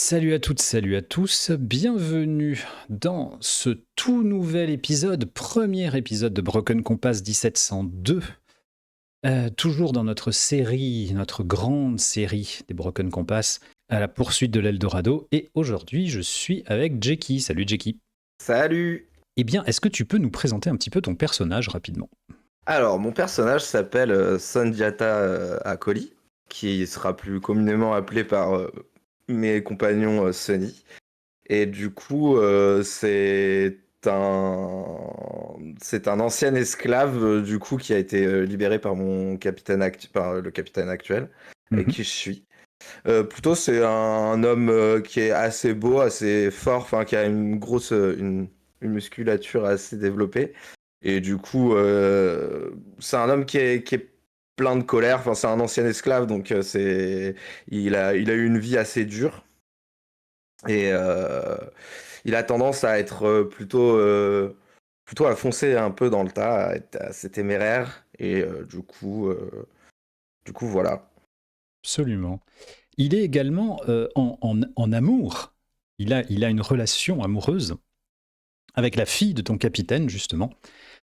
Salut à toutes, salut à tous, bienvenue dans ce tout nouvel épisode, premier épisode de Broken Compass 1702. Toujours dans notre série, notre grande série des Broken Compass, à la poursuite de l'Eldorado. Et aujourd'hui, je suis avec Jackie. Salut Jackie. Salut! Eh bien, est-ce que tu peux nous présenter un petit peu ton personnage rapidement? Alors, mon personnage s'appelle Sundiata Akoli, qui sera plus communément appelé par mes compagnons Sunny. Et du coup, c'est un ancien esclave du coup qui a été libéré par par le capitaine actuel, avec Mhm. qui je suis. Plutôt, c'est un homme qui est assez beau, assez fort, enfin qui a une musculature assez développée. Et du coup, c'est un homme qui est plein de colère. Enfin, c'est un ancien esclave, donc il a eu une vie assez dure. Et il a tendance à être plutôt à foncer un peu dans le tas, à être assez téméraire. Et du coup, voilà. Absolument. Il est également en amour. Il a une relation amoureuse avec la fille de ton capitaine, justement.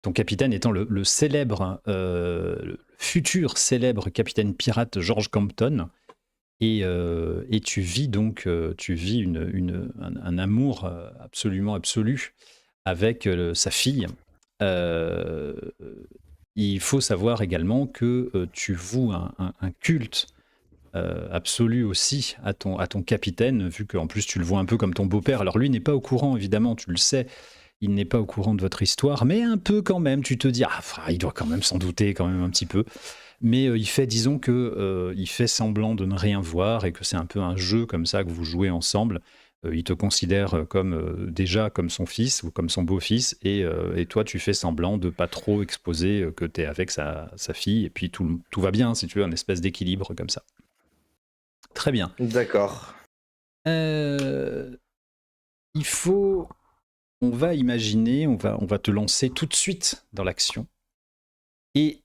Ton capitaine étant le célèbre, le futur célèbre capitaine pirate George Campton. Et tu vis donc un amour absolument absolu avec sa fille. Euh, il faut savoir également que tu voues un culte absolu aussi à ton capitaine, vu qu'en plus tu le vois un peu comme ton beau-père. Alors lui n'est pas au courant, évidemment, tu le sais, il n'est pas au courant de votre histoire, mais un peu quand même, tu te dis, ah, il doit quand même s'en douter, quand même un petit peu. Mais il fait, disons que il fait semblant de ne rien voir et que c'est un peu un jeu comme ça que vous jouez ensemble. Il te considère comme déjà comme son fils ou comme son beau-fils et toi tu fais semblant de pas trop exposer que tu es avec sa fille et puis tout va bien si tu veux, un espèce d'équilibre comme ça. Très bien. D'accord. Euh, il faut, on va imaginer, on va te lancer tout de suite dans l'action et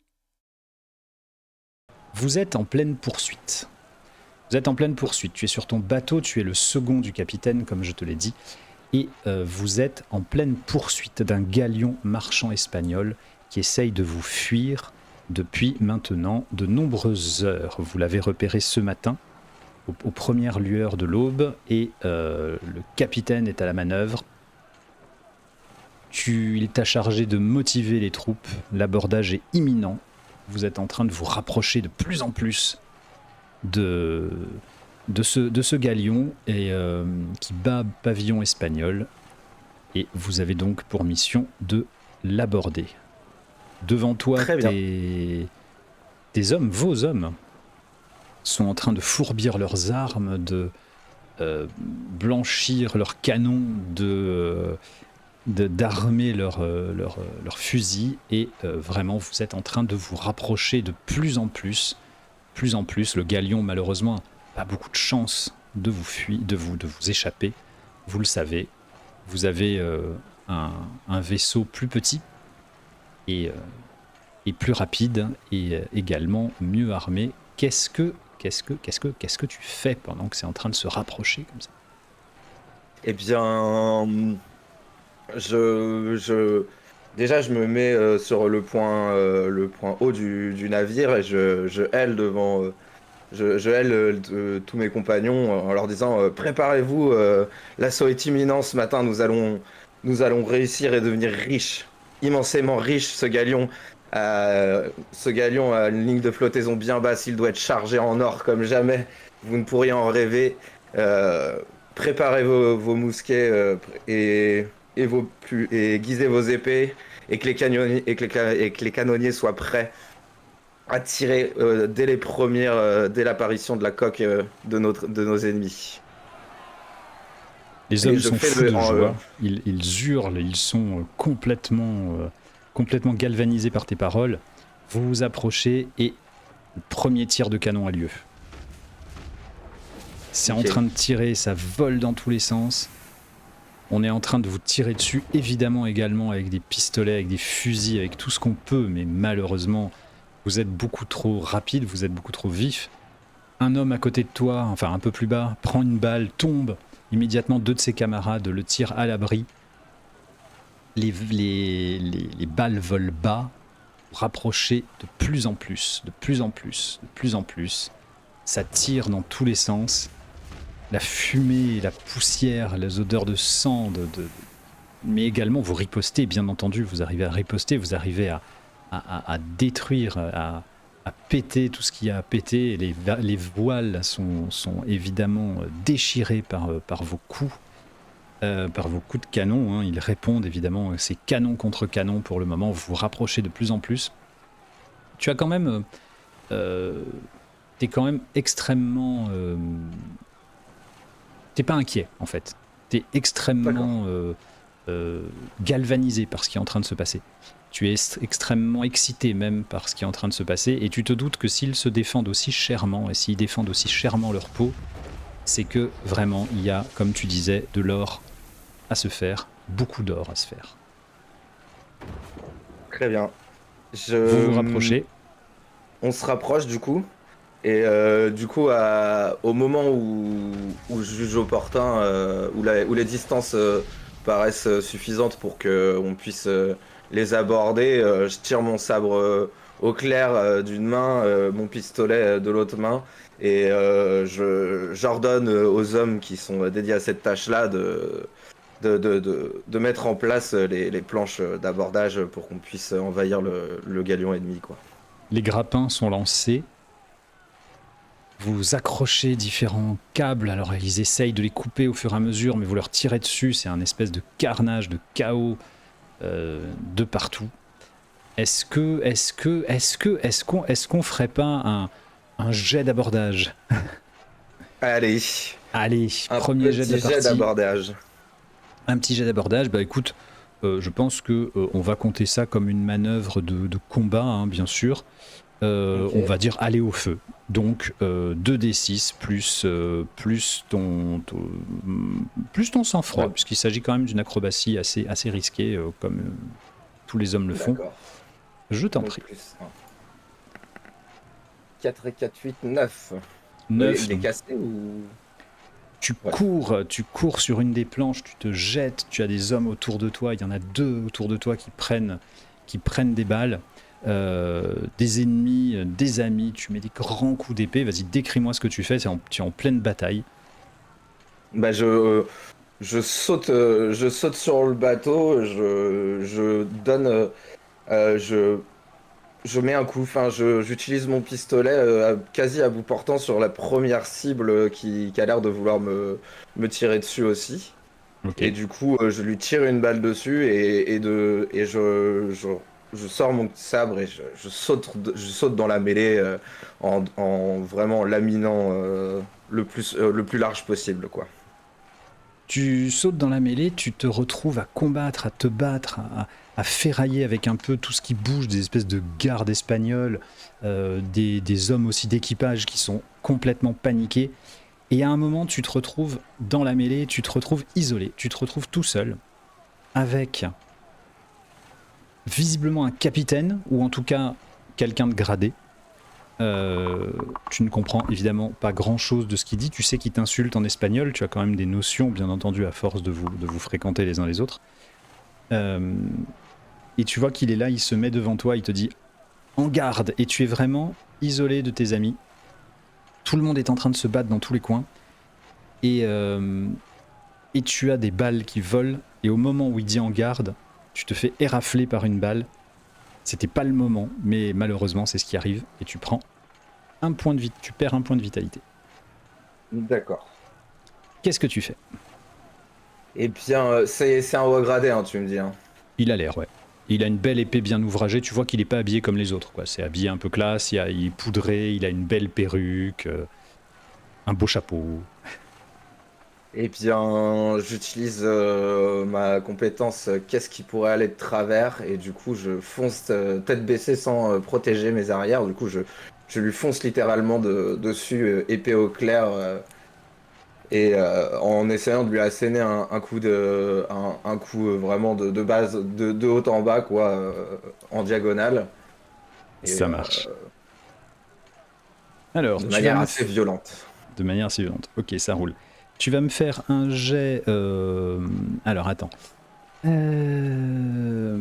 vous êtes en pleine poursuite. Vous êtes en pleine poursuite, tu es sur ton bateau, tu es le second du capitaine, comme je te l'ai dit, et vous êtes en pleine poursuite d'un galion marchand espagnol qui essaye de vous fuir depuis maintenant de nombreuses heures. Vous l'avez repéré ce matin, aux premières lueurs de l'aube, et le capitaine est à la manœuvre. Il t'a chargé de motiver les troupes, l'abordage est imminent, vous êtes en train de vous rapprocher de plus en plus de ce galion qui bat pavillon espagnol et vous avez donc pour mission de l'aborder. Devant toi, Très bien. tes hommes, vos hommes, sont en train de fourbir leurs armes, de blanchir leurs canons, d'armer leurs fusils et vraiment vous êtes en train de vous rapprocher de plus en plus. Plus en plus, le galion malheureusement pas beaucoup de chance de vous fuir, de vous échapper. Vous le savez, vous avez un vaisseau plus petit et plus rapide et également mieux armé. Qu'est-ce que tu fais pendant que c'est en train de se rapprocher comme ça? Eh bien, je... déjà, je me mets sur le point haut du navire et je aile devant, je aile tous mes compagnons en leur disant préparez-vous, l'assaut est imminent ce matin, nous allons réussir et devenir riches, immensément riches. Ce galion a une ligne de flottaison bien basse, il doit être chargé en or comme jamais, vous ne pourriez en rêver. Euh, Préparez vos mousquets et aiguisez vos épées et que et que les canonniers soient prêts à tirer dès l'apparition de la coque de nos ennemis. Les Et hommes je sont fais fous de joie, ils hurlent, ils sont complètement galvanisés par tes paroles. Vous vous approchez et le premier tir de canon a lieu. C'est en train de tirer, ça vole dans tous les sens. On est en train de vous tirer dessus, évidemment également avec des pistolets, avec des fusils, avec tout ce qu'on peut, mais malheureusement, vous êtes beaucoup trop rapide, vous êtes beaucoup trop vif. Un homme à côté de toi, enfin un peu plus bas, prend une balle, tombe. Immédiatement, 2 de ses camarades le tirent à l'abri. Les balles volent bas, rapprocher de plus en plus, de plus en plus, de plus en plus. Ça tire dans tous les sens. La fumée, la poussière, les odeurs de sang, mais également vous ripostez, bien entendu, vous arrivez à riposter, vous arrivez à détruire, à péter tout ce qu'il y a à péter. Les voiles sont évidemment déchirées par vos coups. Par vos coups de canon, hein. Ils répondent évidemment, c'est canon contre canon pour le moment, vous vous rapprochez de plus en plus. Tu as quand même... t'es quand même extrêmement... t'es pas inquiet en fait. T'es extrêmement galvanisé par ce qui est en train de se passer. Tu es extrêmement excité même par ce qui est en train de se passer et tu te doutes que s'ils se défendent aussi chèrement et s'ils défendent aussi chèrement leur peau, c'est que vraiment il y a, comme tu disais, de l'or à se faire, beaucoup d'or à se faire. Très bien. Vous vous rapprochez. On se rapproche du coup. Et du coup, au moment où je juge opportun, où les distances paraissent suffisantes pour qu'on puisse les aborder, je tire mon sabre au clair d'une main, mon pistolet de l'autre main, et j'ordonne aux hommes qui sont dédiés à cette tâche-là de mettre en place les planches d'abordage pour qu'on puisse envahir le galion ennemi, quoi. Les grappins sont lancés. Vous accrochez différents câbles, alors ils essayent de les couper au fur et à mesure, mais vous leur tirez dessus, c'est un espèce de carnage, de chaos de partout. Est-ce qu'on ferait pas un jet d'abordage? Allez, Allez, un premier jet de la petit jet partie. d'abordage. Un petit jet d'abordage, bah écoute, je pense que on va compter ça comme une manœuvre de combat, hein, bien sûr. Ok. On va dire aller au feu. Donc 2d6 plus ton sang-froid, Ouais. puisqu'il s'agit quand même d'une acrobatie assez risquée, comme tous les hommes le font. D'accord. Je t'en Donc prie. plus 1. 4 et 4, 8, 9. 9, Il est donc cassé ou... tu Ouais. cours sur une des planches, tu te jettes, tu as des hommes autour de toi, il y en a 2 autour de toi qui prennent des balles. Des ennemis, des amis, tu mets des grands coups d'épée. Vas-y, décris-moi ce que tu fais, tu es en pleine bataille. Bah je saute sur le bateau, je donne, je mets un coup, enfin j'utilise mon pistolet quasi à bout portant sur la première cible qui a l'air de vouloir me tirer dessus aussi. Ok. Et du coup, je lui tire une balle dessus et je sors mon sabre et je saute dans la mêlée en vraiment laminant le plus large possible, quoi. Tu sautes dans la mêlée, tu te retrouves à combattre, à te battre, à ferrailler avec un peu tout ce qui bouge, des espèces de gardes espagnols, des hommes aussi d'équipage qui sont complètement paniqués. Et à un moment, tu te retrouves dans la mêlée, tu te retrouves isolé, tu te retrouves tout seul, avec visiblement un capitaine, ou en tout cas quelqu'un de gradé. Tu ne comprends évidemment pas grand chose de ce qu'il dit. Tu sais qu'il t'insulte en espagnol. Tu as quand même des notions, bien entendu, à force de vous fréquenter les uns les autres. Et tu vois qu'il est là, il se met devant toi, il te dit en garde. Et tu es vraiment isolé de tes amis. Tout le monde est en train de se battre dans tous les coins. Et tu as des balles qui volent. Et au moment où il dit en garde, tu te fais érafler par une balle. C'était pas le moment, mais malheureusement, c'est ce qui arrive. Et tu prends tu perds un point de vitalité. D'accord. Qu'est-ce que tu fais? Et bien, c'est un haut gradé, hein, tu me dis, hein. Il a l'air, ouais. Il a une belle épée bien ouvragée. Tu vois qu'il n'est pas habillé comme les autres, quoi. C'est habillé un peu classe, il est poudré, il a une belle perruque, un beau chapeau. Eh bien, j'utilise ma compétence qu'est-ce qui pourrait aller de travers et du coup je fonce tête baissée sans protéger mes arrières. Du coup je lui fonce littéralement dessus épée au clair et en essayant de lui asséner un coup un coup vraiment de base de haut en bas quoi en diagonale et Ça marche. Alors, De tu vas manière me assez violente. de manière assez violente. Ok, ça roule. Tu vas me faire un jet. Alors, attends. Euh,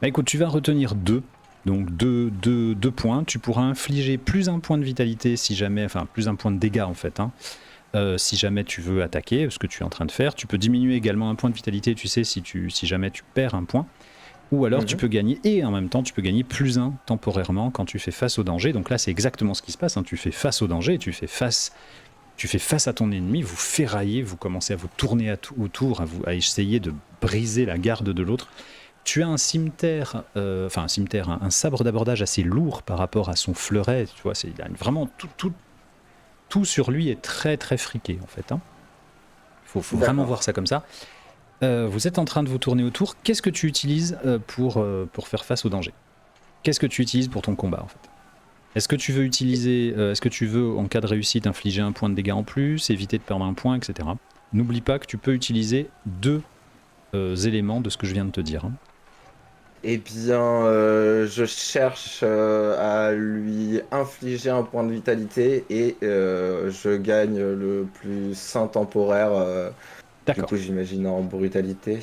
Bah écoute, tu vas retenir 2. Donc 2 points. Tu pourras infliger plus un point de vitalité si jamais. Enfin, plus un point de dégâts en fait. Hein, si jamais tu veux attaquer, ce que tu es en train de faire. Tu peux diminuer également un point de vitalité, tu sais, si jamais tu perds un point. Ou alors tu peux gagner, et en même temps tu peux gagner plus 1 temporairement quand tu fais face au danger. Donc là c'est exactement ce qui se passe, hein. Tu fais face au danger, tu fais face à ton ennemi, vous ferraillez, vous commencez à vous tourner autour, à essayer de briser la garde de l'autre. Tu as un cimetière, un sabre d'abordage assez lourd par rapport à son fleuret, tu vois, il a vraiment tout sur lui est très très friqué en fait. Hein. Faut vraiment voir ça comme ça. Vous êtes en train de vous tourner autour. Qu'est-ce que tu utilises pour faire face au danger? Qu'est-ce que tu utilises pour ton combat en fait? Est-ce que tu veux utiliser, est-ce que tu veux en cas de réussite infliger un point de dégâts en plus, éviter de perdre un point, etc. N'oublie pas que tu peux utiliser 2 éléments de ce que je viens de te dire. Hein. Eh bien, je cherche à lui infliger un point de vitalité et je gagne le plus 1 temporaire. Du D'accord. coup, j'imagine en brutalité.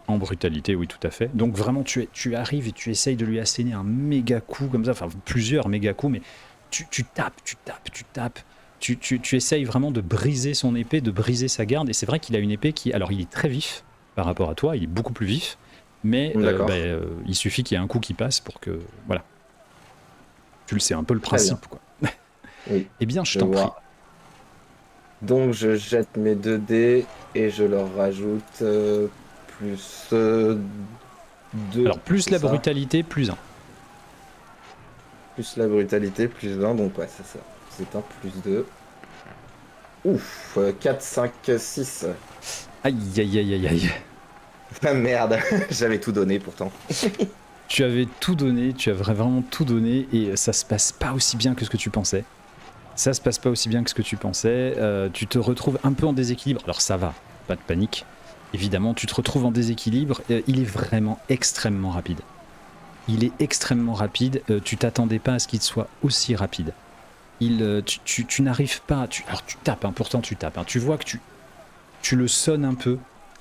En brutalité, oui, tout à fait. Donc vraiment, tu arrives et tu essayes de lui asséner un méga coup comme ça, enfin plusieurs méga coups, mais tu tapes. Tu essayes vraiment de briser son épée, de briser sa garde. Et c'est vrai qu'il a une épée qui, alors il est très vif par rapport à toi, il est beaucoup plus vif, mais il suffit qu'il y ait un coup qui passe pour que, voilà. Tu le sais un peu le principe, quoi. Oui, Eh bien, je t'en prie. Donc, je jette mes 2 dés et je leur rajoute plus 2. Alors, plus la brutalité, plus 1. Plus la brutalité, plus 1. Donc, ouais, c'est ça. C'est un plus 2. Ouf, 4, 5, 6. Aïe, aïe, aïe, aïe, aïe. Ah merde, j'avais tout donné pourtant. Tu avais tout donné, tu as vraiment tout donné, et ça se passe pas aussi bien que ce que tu pensais. Ça se passe pas aussi bien que ce que tu pensais. Tu te retrouves un peu en déséquilibre. Alors ça va, pas de panique. Évidemment, tu te retrouves en déséquilibre. Il est vraiment extrêmement rapide. Il est extrêmement rapide. Tu t'attendais pas à ce qu'il soit aussi rapide. Tu n'arrives pas. Alors tu tapes, hein, pourtant tu tapes. Hein. Tu vois que tu le sonnes un peu,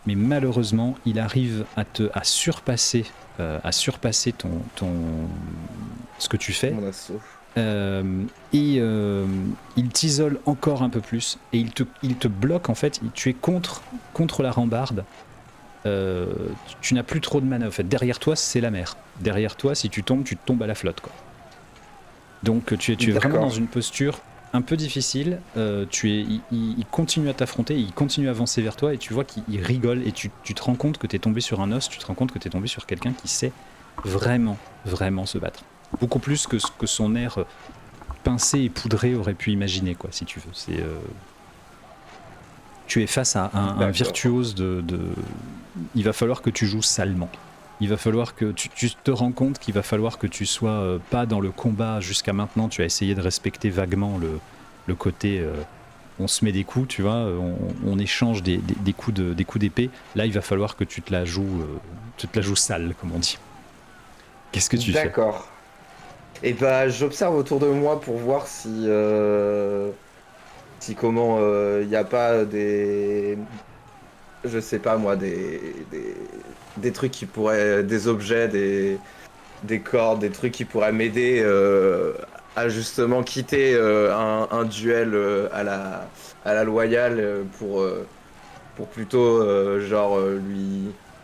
mais malheureusement, il arrive à surpasser ce que tu fais. Mon assaut. Il t'isole encore un peu plus et il te bloque en fait. Tu es contre la rambarde. Tu n'as plus trop de mana en fait. Derrière toi, c'est la mer. Derrière toi, si tu tombes à la flotte, quoi. Donc tu es vraiment dans une posture un peu difficile. Il continue à t'affronter, il continue à avancer vers toi et tu vois qu'il rigole et tu te rends compte que tu es tombé sur un os, tu te rends compte que tu es tombé sur quelqu'un qui sait vraiment, vraiment se battre. Beaucoup plus que ce que son air pincé et poudré aurait pu imaginer, quoi, si tu veux. Tu es face à un virtuose Il va falloir que tu joues salement. Il va falloir que tu te rends compte qu'il va falloir que tu sois pas dans le combat jusqu'à maintenant. Tu as essayé de respecter vaguement le côté on se met des coups, tu vois, on échange des coups d'épée. Là, il va falloir que tu te la joues sale, comme on dit. Qu'est-ce que tu fais? D'accord. Et bah, j'observe autour de moi pour voir si comment il n'y a pas je sais pas moi, des trucs qui pourraient, des objets, des cordes, des trucs qui pourraient m'aider à justement quitter un duel à la loyale pour plutôt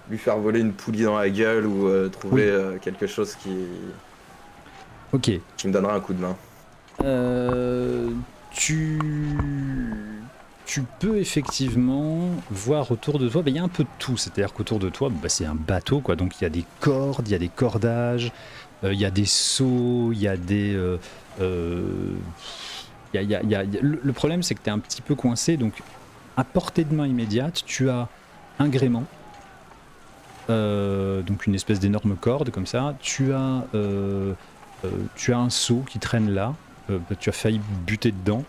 lui faire voler une poulie dans la gueule ou trouver quelque chose qui me donnera un coup de main. Tu peux effectivement voir autour de toi, il y a un peu de tout, c'est-à-dire qu'autour de toi, c'est un bateau, quoi. Donc il y a des cordes, il y a des cordages, il y a des seaux, il y a des... Le problème, c'est que tu es un petit peu coincé, donc à portée de main immédiate, tu as un gréement, donc une espèce d'énorme corde comme ça, tu as un seau qui traîne là, tu as failli buter dedans.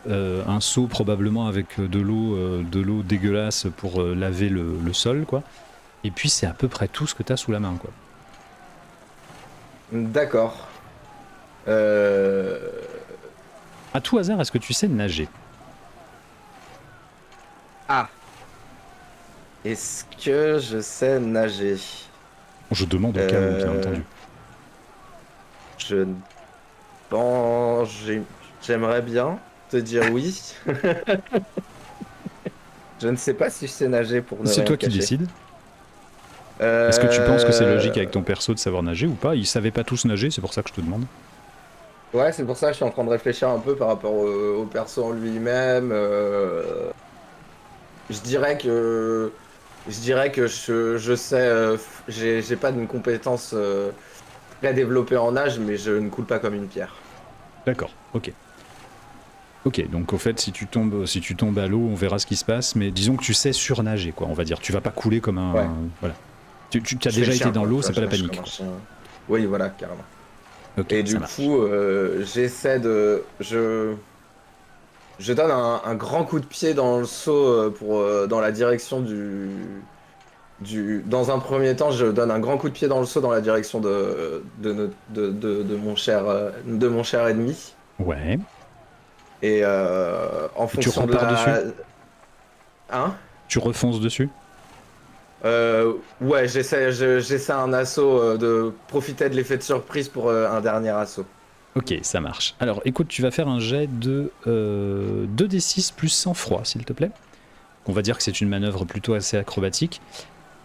Un seau probablement avec de l'eau dégueulasse pour laver le sol, quoi. Et puis c'est à peu près tout ce que tu as sous la main, quoi. D'accord. Euh, À tout hasard, est-ce que tu sais nager? Ah, est-ce que je sais nager? Je demande au cas où, bien Euh, entendu. je pense, j'aimerais bien te dire oui. Je ne sais pas si je sais nager pour ne C'est rien toi te qui cacher. décides. Est-ce que tu penses que c'est logique avec Euh, ton perso de savoir nager ou pas? Ils savaient pas tous nager, c'est pour ça que je te demande. Ouais, c'est pour ça que je suis en train de réfléchir un peu par rapport au perso en lui-même. Je dirais que je sais, j'ai pas une compétence très développée en nage, mais je ne coule pas comme une pierre. D'accord, ok. Ok, donc au fait, si tu tombes à l'eau, on verra ce qui se passe, mais disons que tu sais surnager, quoi, on va dire. Tu vas pas couler comme Ouais, un... Voilà. Tu as je fais le déjà été chien, dans quoi. l'eau, Tu vois, c'est pas je la nage comme panique, un quoi. chien. Oui, voilà, carrément. Ok, Et ça du marche. coup, j'essaie de, je donne un grand coup de pied dans le seau pour dans la direction Dans un premier temps, je donne un grand coup de pied dans le seau dans la direction de mon cher ennemi. Ouais. Et en Et tu fonction de repars dessus? la... Hein? Tu refonces dessus? Ouais, j'essaie un assaut de profiter de l'effet de surprise pour un dernier assaut. Ok, ça marche. Alors écoute, tu vas faire un jet de 2d6 plus sang-froid, s'il te plaît. On va dire que c'est une manœuvre plutôt assez acrobatique.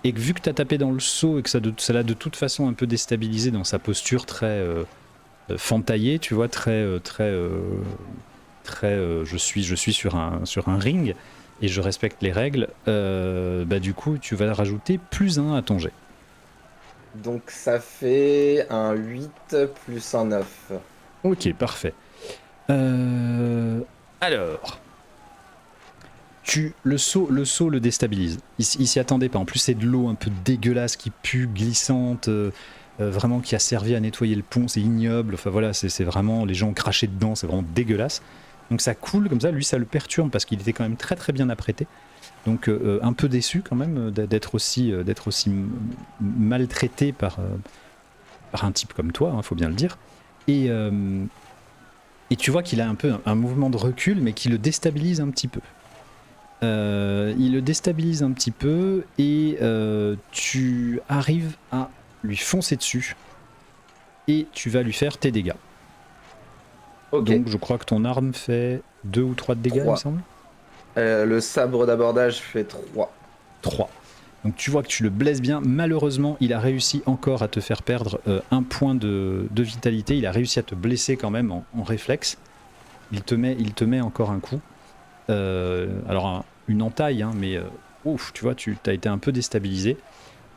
Et que vu que tu as tapé dans le seau et que ça l'a de toute façon un peu déstabilisé dans sa posture très fentaillée, tu vois, je suis sur un ring et je respecte les règles, bah du coup tu vas rajouter +1 à ton jet. Donc ça fait un 8 plus un 9. Ok, parfait. Alors, le seau le déstabilise. Il s'y attendait pas. En plus, c'est de l'eau un peu dégueulasse qui pue, glissante, vraiment qui a servi à nettoyer le pont. C'est ignoble. Enfin voilà, c'est vraiment, les gens ont craché dedans. C'est vraiment dégueulasse. Donc ça coule comme ça. Lui, ça le perturbe parce qu'il était quand même très très bien apprêté. Donc un peu déçu quand même d'être aussi maltraité par un type comme toi, faut bien le dire. Et, euh, et tu vois qu'il a un peu un mouvement de recul, mais qui le déstabilise un petit peu. Il le déstabilise un petit peu et tu arrives à lui foncer dessus et tu vas lui faire tes dégâts. Ok, Donc je crois que ton arme fait 2 ou 3 de dégâts, il me 3. semble. Le sabre d'abordage fait 3. 3. Donc tu vois que tu le blesses bien. Malheureusement, il a réussi encore à te faire perdre un point de vitalité. Il a réussi à te blesser quand même en réflexe. Il te met encore un coup. Alors une entaille, hein, mais ouf, tu vois, tu as été un peu déstabilisé.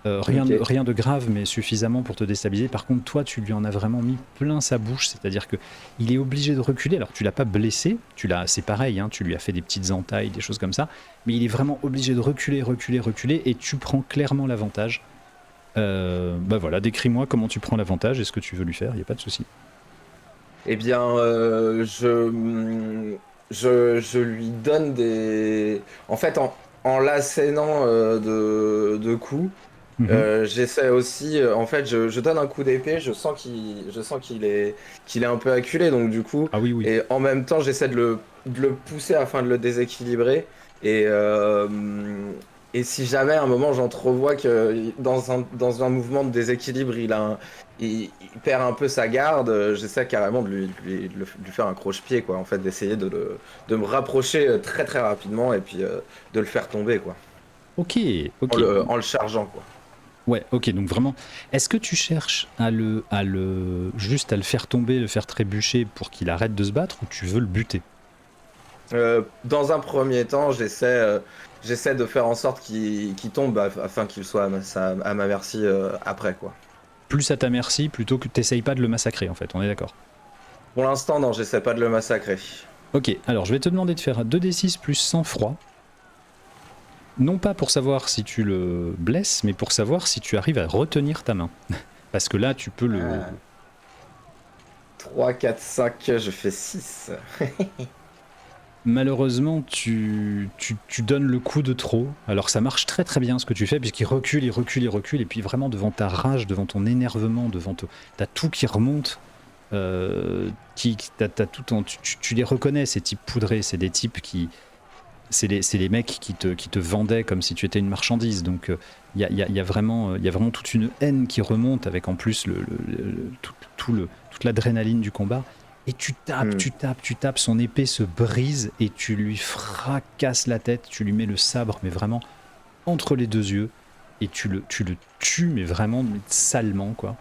Ok. Rien de grave, mais suffisamment pour te déstabiliser. Par contre, toi, tu lui en as vraiment mis plein sa bouche, c'est-à-dire que il est obligé de reculer. Alors, tu l'as pas blessé, c'est pareil, hein, tu lui as fait des petites entailles, des choses comme ça, mais il est vraiment obligé de reculer, et tu prends clairement l'avantage. Bah voilà, décris-moi comment tu prends l'avantage et ce que tu veux lui faire, il n'y a pas de souci. Eh bien, je lui donne des... En fait, en l'assénant de coups, Mhm. j'essaie aussi... en fait, je donne un coup d'épée, je sens qu'il est un peu acculé, donc du coup... Ah oui, oui. Et en même temps, j'essaie de le pousser afin de le déséquilibrer. Et, et si jamais à un moment j'entrevois que dans un mouvement de déséquilibre, il perd un peu sa garde, j'essaie carrément de lui faire un croche-pied, quoi, en fait, d'essayer de me rapprocher très très rapidement et puis de le faire tomber, quoi, Ok, ok. en le chargeant, quoi. Ouais, ok, donc vraiment, est-ce que tu cherches juste à le faire tomber, le faire trébucher pour qu'il arrête de se battre, ou tu veux le buter? Dans un premier temps, j'essaie de faire en sorte qu'il tombe afin qu'il soit à ma merci après, quoi. Plus à ta merci, plutôt que t'essayes pas de le massacrer, en fait, on est d'accord. Pour l'instant, non, j'essaie pas de le massacrer. Ok, alors je vais te demander de faire un 2d6 plus sang-froid, non pas pour savoir si tu le blesses, mais pour savoir si tu arrives à retenir ta main. Parce que là, tu peux le... Ah, 3, 4, 5, je fais 6. Malheureusement, tu donnes le coup de trop. Alors ça marche très très bien ce que tu fais, puisqu'il recule, et puis vraiment devant ta rage, devant ton énervement, t'as tout qui remonte. tu les reconnais, ces types poudrés, c'est des types qui... C'est les mecs qui te vendaient comme si tu étais une marchandise. Donc il y a vraiment toute une haine qui remonte avec en plus toute l'adrénaline du combat. Et tu tapes, son épée se brise et tu lui fracasses la tête, tu lui mets le sabre, mais vraiment entre les deux yeux, et tu le tues, mais vraiment salement, quoi.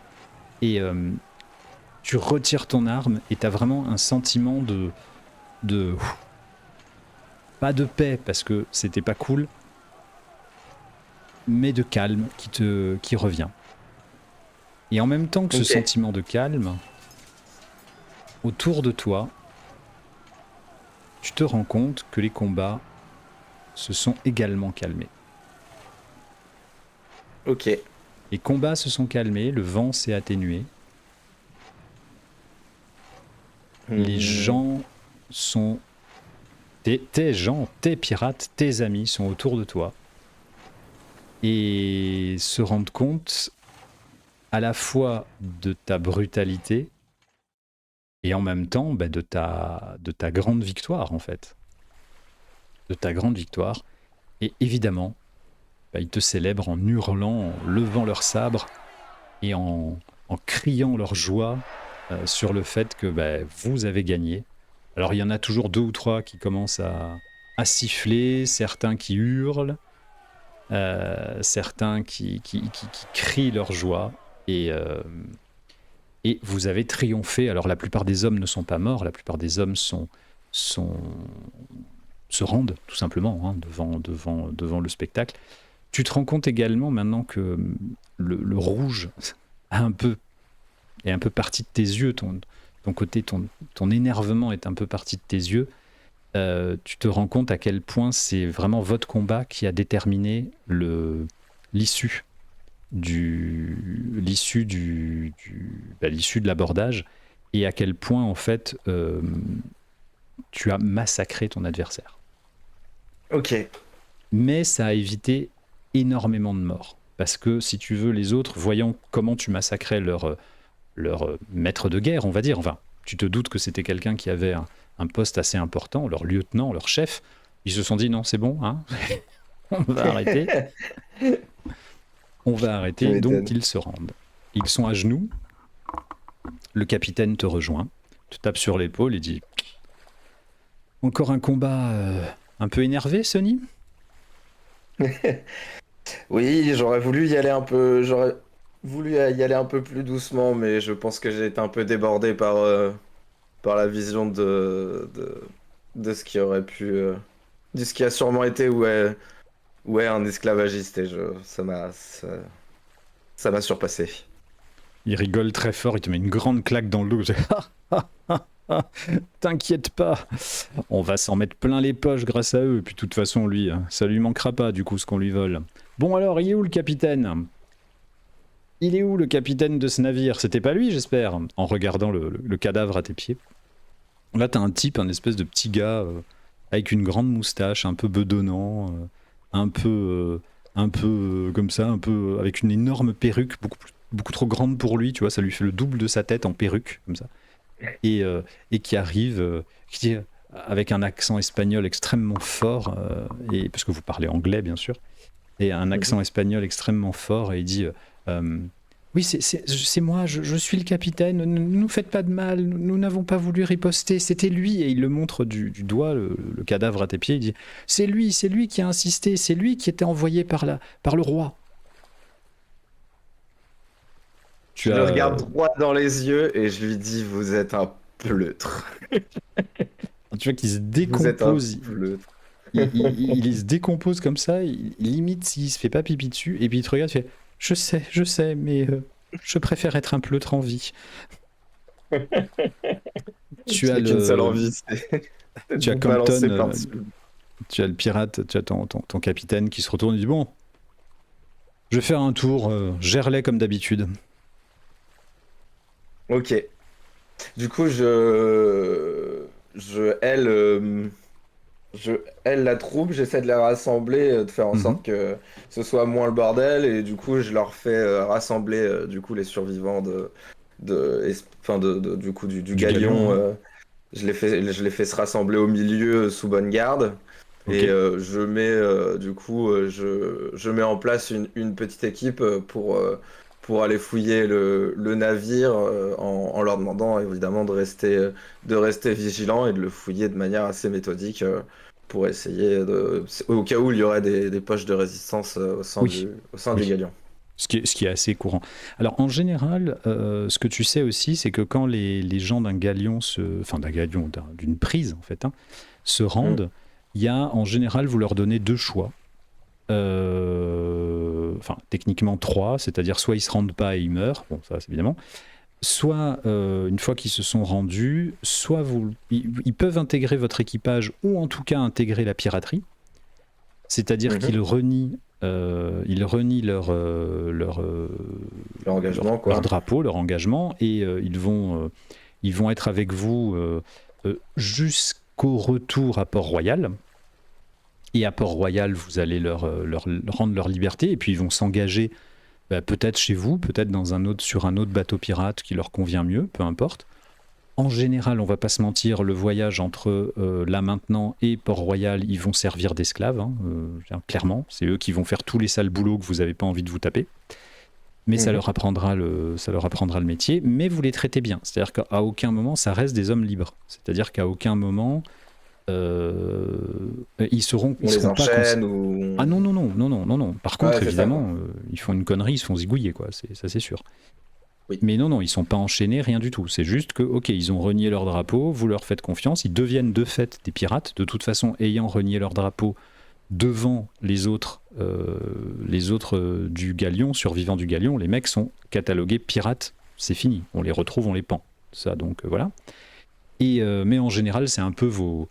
Et tu retires ton arme et tu as vraiment un sentiment de pas de paix parce que c'était pas cool, mais de calme qui revient. Et en même temps que ce sentiment de calme, autour de toi, tu te rends compte que les combats se sont également calmés. Ok. Les combats se sont calmés, le vent s'est atténué. Les gens sont... Tes gens, tes pirates, tes amis sont autour de toi et se rendent compte à la fois de ta brutalité et en même temps de ta grande victoire, en fait. De ta grande victoire. Et évidemment, ils te célèbrent en hurlant, en levant leur sabre et en criant leur joie sur le fait que vous avez gagné. Alors il y en a toujours 2 ou 3 qui commencent à siffler, certains qui hurlent, certains qui crient leur joie, et vous avez triomphé. Alors la plupart des hommes ne sont pas morts, la plupart des hommes se rendent tout simplement devant le spectacle. Tu te rends compte également maintenant que le rouge est un peu parti de tes yeux, ton côté, ton énervement est un peu parti de tes yeux. Tu te rends compte à quel point c'est vraiment votre combat qui a déterminé l'issue de l'abordage, et à quel point en fait tu as massacré ton adversaire. Ok. Mais ça a évité énormément de morts, parce que si tu veux, les autres, voyant comment tu massacrais leur maître de guerre, on va dire, enfin, tu te doutes que c'était quelqu'un qui avait un poste assez important, leur lieutenant, leur chef, ils se sont dit non, c'est bon, hein on va arrêter. On va arrêter, donc ils se rendent. Ils sont à genoux, le capitaine te rejoint, te tape sur l'épaule et dit « Encore un combat un peu énervé, Sonny ?» Oui, j'aurais voulu y aller un peu plus doucement, mais je pense que j'ai été un peu débordé par la vision de ce qui aurait pu, de ce qui a sûrement été un esclavagiste, et ça m'a surpassé. Il rigole très fort, il te met une grande claque dans le dos. T'inquiète pas, on va s'en mettre plein les poches grâce à eux, et puis de toute façon lui, ça lui manquera pas du coup ce qu'on lui vole. Bon alors, il est où le capitaine ? Il est où le capitaine de ce navire ? C'était pas lui, j'espère, en regardant le cadavre à tes pieds. Là t'as un type, un espèce de petit gars avec une grande moustache, un peu bedonnant, un peu comme ça, un peu avec une énorme perruque, beaucoup trop grande pour lui, tu vois, ça lui fait le double de sa tête en perruque, comme ça. Et qui arrive, qui dit, avec un accent espagnol extrêmement fort, et, parce que vous parlez anglais bien sûr, et un accent espagnol extrêmement fort, et il dit oui, c'est moi, je suis le capitaine, ne nous faites pas de mal, nous n'avons pas voulu riposter, c'était lui, et il le montre du doigt, le cadavre à tes pieds, il dit c'est lui qui a insisté, c'est lui qui était envoyé par le roi. Je le regarde droit dans les yeux et je lui dis vous êtes un pleutre. Tu vois qu'il se décompose. Il se décompose comme ça, limite s'il se fait pas pipi dessus, et puis il te regarde et fait je sais, mais je préfère être un pleutre en vie. Tu as qu'une seule envie, tu as Compton, tu as le pirate, tu as ton capitaine qui se retourne et dit bon, je vais faire un tour, gère-les comme d'habitude. Ok. Du coup, je aile la troupe, j'essaie de la rassembler, de faire en sorte que ce soit moins le bordel, et du coup, je leur fais rassembler du coup les survivants de du coup du Du galion, galion. ouais. Je les fais se rassembler au milieu sous bonne garde. Ok. Et je mets en place une petite équipe pour aller fouiller le navire en leur demandant évidemment de rester vigilant et de le fouiller de manière assez méthodique pour essayer au cas où il y aurait des poches de résistance Oui, au sein du oui. galion. Ce qui est assez courant. Alors en général, ce que tu sais aussi, c'est que quand les gens d'un galion, enfin d'un galion, d'une prise en fait, hein, se Mm. rendent, il y a en général, vous leur donnez deux choix. Enfin, techniquement trois, c'est-à-dire soit ils se rendent pas et ils meurent, bon ça c'est évidemment, soit une fois qu'ils se sont rendus, soit ils peuvent intégrer votre équipage ou en tout cas intégrer la piraterie, c'est-à-dire Mhm. ils renient Leur engagement, leur quoi. drapeau, leur engagement, et ils vont être avec vous jusqu'au retour à Port-Royal. Et à Port-Royal, vous allez leur rendre leur liberté, et puis ils vont s'engager peut-être chez vous, peut-être sur un autre bateau pirate qui leur convient mieux, peu importe. En général, on va pas se mentir, le voyage entre là maintenant et Port-Royal, ils vont servir d'esclaves, hein, clairement. C'est eux qui vont faire tous les sales boulots que vous n'avez pas envie de vous taper. Mais Mhm. ça leur apprendra le métier, mais vous les traitez bien. C'est-à-dire qu'à aucun moment, ça reste des hommes libres. C'est-à-dire qu'à aucun moment, euh, ils On les seront pas enchaîne ah ou... non, non, non, non, non, non, non. Par Ouais, contre, c'est ça, quoi. évidemment, ils font une connerie, ils se font zigouiller, quoi. Ça, c'est sûr. Oui. Mais non, non, ils sont pas enchaînés, rien du tout. C'est juste que, ok, ils ont renié leur drapeau, vous leur faites confiance, ils deviennent de fait des pirates. De toute façon, ayant renié leur drapeau devant les autres du galion, survivants du galion, les mecs sont catalogués pirates. C'est fini. On les retrouve, on les pend. Ça, donc voilà. Mais en général, c'est un peu vos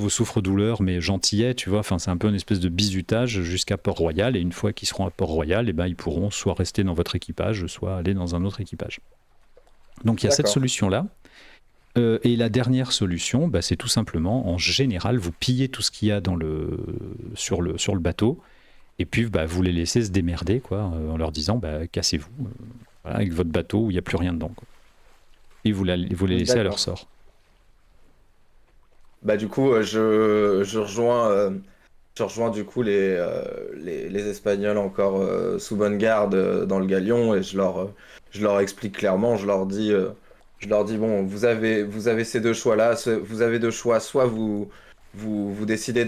souffres-douleurs, mais gentillets, tu vois. Enfin, c'est un peu une espèce de bizutage jusqu'à Port-Royal. Et une fois qu'ils seront à Port-Royal, eh ben, ils pourront soit rester dans votre équipage, soit aller dans un autre équipage. Donc il y a cette D'accord. solution-là. Et la dernière solution, bah, c'est tout simplement, en général, vous pillez tout ce qu'il y a sur le bateau, et puis bah, vous les laissez se démerder, quoi, en leur disant bah, cassez-vous, voilà, avec votre bateau où il n'y a plus rien dedans, quoi. Et vous les laissez à leur D'accord. sort. Bah du coup, je rejoins du coup les Espagnols encore sous bonne garde dans le galion et je leur explique clairement, je leur dis bon, vous avez ces deux choix-là, vous avez deux choix, soit vous décidez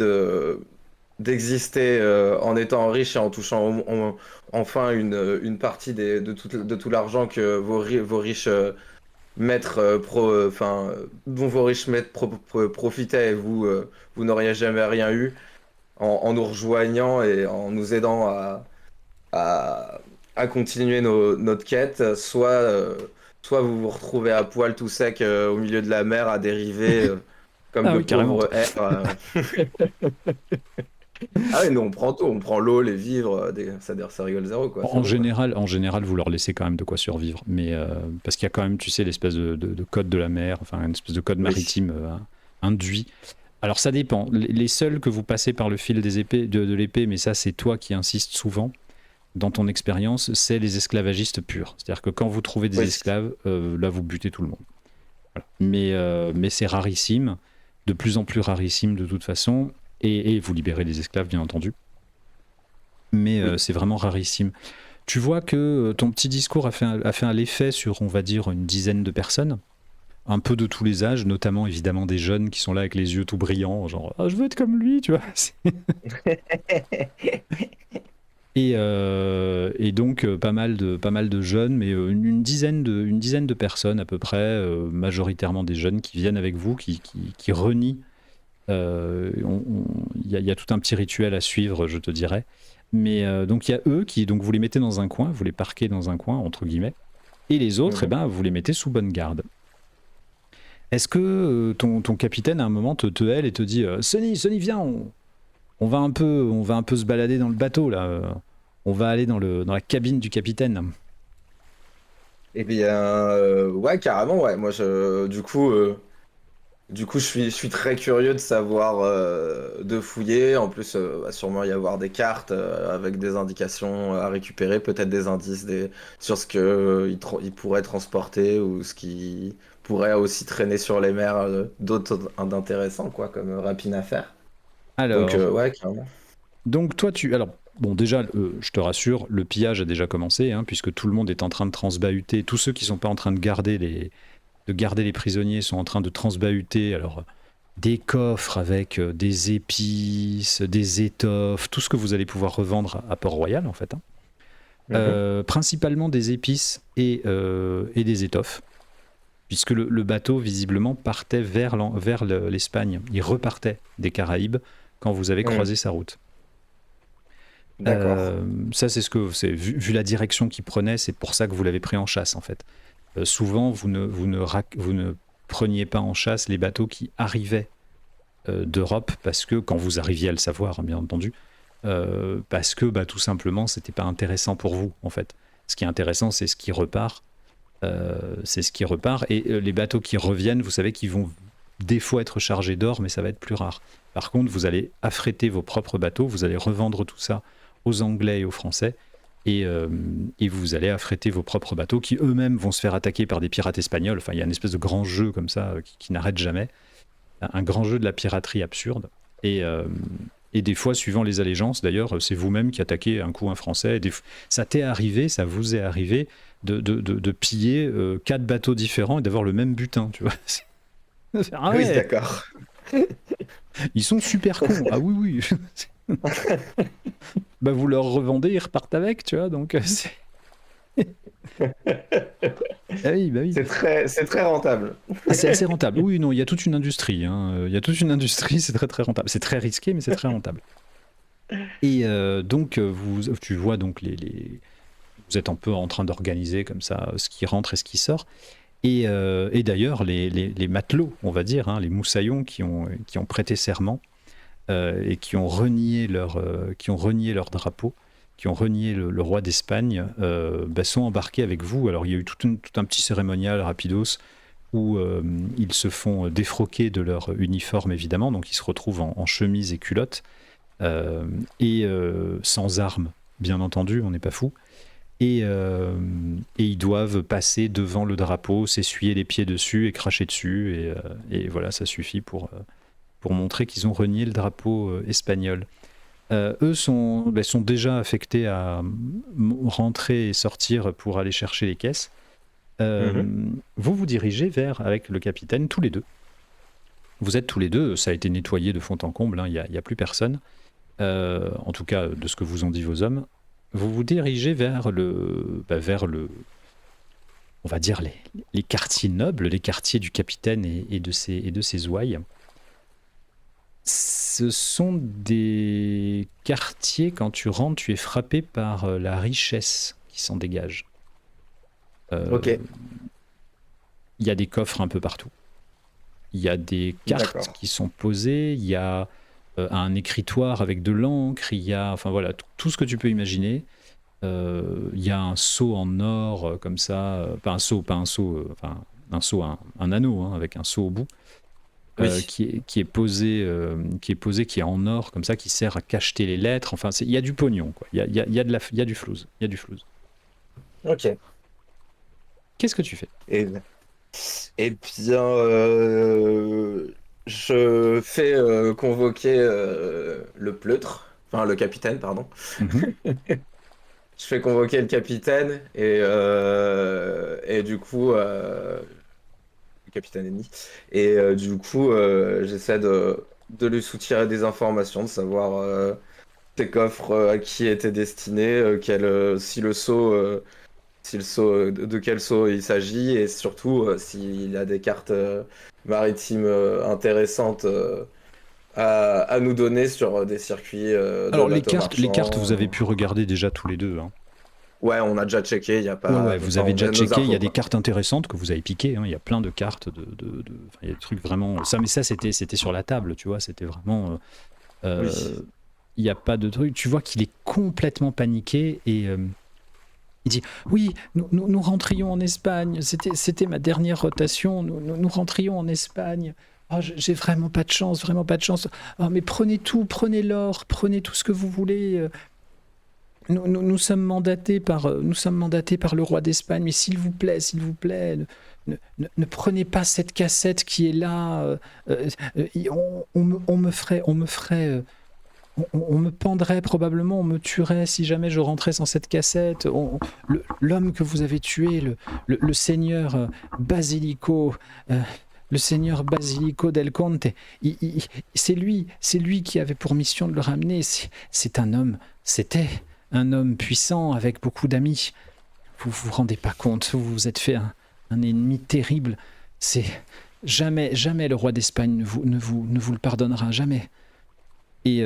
d'exister en étant riche et en touchant enfin une partie de tout l'argent que vos riches maîtres dont vos riches maîtres profitaient et vous n'auriez jamais rien eu en nous rejoignant et en nous aidant à, à continuer notre quête, soit vous vous retrouvez à poil tout sec au milieu de la mer à dériver comme Ah de oui, carrément. pauvres airs. Ah oui, nous on prend tout, on prend l'eau, les vivres, ça rigole zéro quoi, c'est bon quoi. En général, vous leur laissez quand même de quoi survivre, mais parce qu'il y a quand même, tu sais, l'espèce de code de la mer, enfin une espèce de code Oui. maritime induit. Alors ça dépend. Les seuls que vous passez par le fil des épées, de l'épée, mais ça c'est toi qui insistes souvent dans ton expérience, c'est les esclavagistes purs. C'est-à-dire que quand vous trouvez des Oui. esclaves, là vous butez tout le monde. Voilà. Mais c'est rarissime, de plus en plus rarissime de toute façon, et vous libérez les esclaves bien entendu. Mais Oui. c'est vraiment rarissime. Tu vois que ton petit discours a fait un effet sur, on va dire, une dizaine de personnes, un peu de tous les âges, notamment évidemment des jeunes qui sont là avec les yeux tout brillants, genre ah, je veux être comme lui, tu vois. Et donc pas mal de jeunes, mais une dizaine de personnes à peu près, majoritairement des jeunes qui viennent avec vous, qui renient. Il y a tout un petit rituel à suivre, je te dirais. Mais donc il y a eux donc vous les mettez dans un coin, vous les parquez dans un coin entre guillemets, et les autres, eh Mhm. ben, vous les mettez sous bonne garde. Est-ce que ton capitaine à un moment te hèle et te dit Sonny, viens, on va un peu se balader dans le bateau là. On va aller dans la cabine du capitaine. Eh bien, ouais, carrément, ouais. Du coup, Du coup, je suis très curieux de savoir, de fouiller. En plus, va sûrement y avoir des cartes avec des indications à récupérer, peut-être des indices sur ce que il pourrait transporter ou ce qui pourrait aussi traîner sur les mers, d'autres d'intéressant, quoi, comme rapine à faire. Donc, Alors, ouais, carrément. donc toi, alors, bon, déjà, je te rassure, le pillage a déjà commencé, hein, puisque tout le monde est en train de transbahuter. Tous ceux qui sont pas en train de garder les prisonniers sont en train de transbahuter. Alors, des coffres avec des épices, des étoffes, tout ce que vous allez pouvoir revendre à Port-Royal, en fait, hein. Mhm. Principalement des épices et des étoffes, puisque le bateau, visiblement, partait vers l'Espagne. Il repartait des Caraïbes quand vous avez Mhm. croisé sa route. D'accord. Ça, c'est ce que c'est vu la direction qu'il prenait, c'est pour ça que vous l'avez pris en chasse, en fait. Souvent, vous ne preniez pas en chasse les bateaux qui arrivaient d'Europe, parce que, quand vous arriviez à le savoir, hein, bien entendu, parce que bah, tout simplement, c'était pas intéressant pour vous, en fait. Ce qui est intéressant, c'est ce qui repart. Et les bateaux qui reviennent, vous savez qu'ils vont des fois être chargés d'or, mais ça va être plus rare. Par contre, vous allez affréter vos propres bateaux, vous allez revendre tout ça aux Anglais et aux Français, et vous allez affréter vos propres bateaux qui eux-mêmes vont se faire attaquer par des pirates espagnols. Enfin, il y a une espèce de grand jeu comme ça qui n'arrête jamais, un grand jeu de la piraterie absurde. Et, euh, et des fois, suivant les allégeances, d'ailleurs, c'est vous-même qui attaquez un coup un Français. Ça t'est arrivé, ça vous est arrivé de piller 4 bateaux différents et d'avoir le même butin, tu vois. Ah Oui, ouais, d'accord. ils sont super cons. Ah oui, oui. Bah vous leur revendez, ils repartent avec, tu vois. Donc, ah oui, bah oui. C'est très rentable. Ah, c'est assez rentable. Oui, non, il y a toute une industrie, hein. Il y a toute une industrie, c'est très très rentable. C'est très risqué, mais c'est très rentable. Et donc, tu vois donc vous êtes un peu en train d'organiser comme ça ce qui rentre et ce qui sort. Et d'ailleurs, les matelots, on va dire, hein, les moussaillons qui ont prêté serment et qui ont renié leur drapeau, qui ont renié le roi d'Espagne, bah, sont embarqués avec vous. Alors, il y a eu tout un petit cérémonial rapidos où ils se font défroquer de leur uniforme, évidemment, donc ils se retrouvent en chemise et culotte, euh, et sans armes, bien entendu, on n'est pas fou. Et ils doivent passer devant le drapeau, s'essuyer les pieds dessus et cracher dessus. Et voilà, ça suffit pour montrer qu'ils ont renié le drapeau espagnol. Eux sont déjà affectés à rentrer et sortir pour aller chercher les caisses. Mhm. Vous vous dirigez avec le capitaine, tous les deux. Vous êtes tous les deux, ça a été nettoyé de fond en comble, hein, il n'y a plus personne. En tout cas, de ce que vous ont dit vos hommes. Vous vous dirigez on va dire, les quartiers nobles, les quartiers du capitaine et de ses ouailles. Ce sont des quartiers, quand tu rentres, tu es frappé par la richesse qui s'en dégage. Euh, Ok, Il y a des coffres un peu partout. Il y a des cartes d'accord. qui sont posées, il y a un écritoire avec de l'encre, il y a, enfin voilà, tout ce que tu peux imaginer. Il y a un seau en or comme ça, pas un seau, enfin un seau, un anneau, hein, avec un seau au bout, Oui, qui est posé, qui est en or comme ça, qui sert à cacheter les lettres. Enfin, il y a du pognon, quoi. Il y a du flouze, il y a du flouze. ok. Qu'est-ce que tu fais? Et, eh bien, je fais convoquer le pleutre, enfin le capitaine, pardon. Mhm. Je fais convoquer le capitaine et du coup, le capitaine ennemi. Et du coup, j'essaie de lui soutirer des informations, de savoir ces coffres à qui étaient destinés, si le seau, de quel seau il s'agit, et surtout s'il a des cartes maritimes intéressantes à nous donner sur des circuits de Alors bateaux les cartes, vous avez marchands. pu regarder déjà tous les deux, hein. Ouais, on a déjà checké, Ouais, ouais, y a vous pas, avez on déjà a nos checké. Il y infos, a des quoi. cartes intéressantes que vous avez piquées, hein. Il y a plein de cartes enfin, il y a des trucs vraiment. Ça, mais ça, c'était sur la table, tu vois. C'était vraiment. Oui. Il n'y a pas de truc. Tu vois qu'il est complètement paniqué et il dit oui, nous rentrions en Espagne. C'était ma dernière rotation. Nous rentrions en Espagne. Oh, j'ai vraiment pas de chance, vraiment pas de chance. Oh, mais prenez tout, prenez l'or, prenez tout ce que vous voulez. Nous sommes mandatés par le roi d'Espagne, mais s'il vous plaît, ne prenez pas cette cassette qui est là. On me ferait, on me pendrait probablement, on me tuerait si jamais je rentrais sans cette cassette. L'homme que vous avez tué, le seigneur Basilico, euh, le seigneur Basilico del Conte, c'est lui qui avait pour mission de le ramener. C'était un homme puissant avec beaucoup d'amis. Vous vous rendez pas compte, vous vous êtes fait un ennemi terrible. C'est jamais le roi d'Espagne ne vous le pardonnera, jamais. Et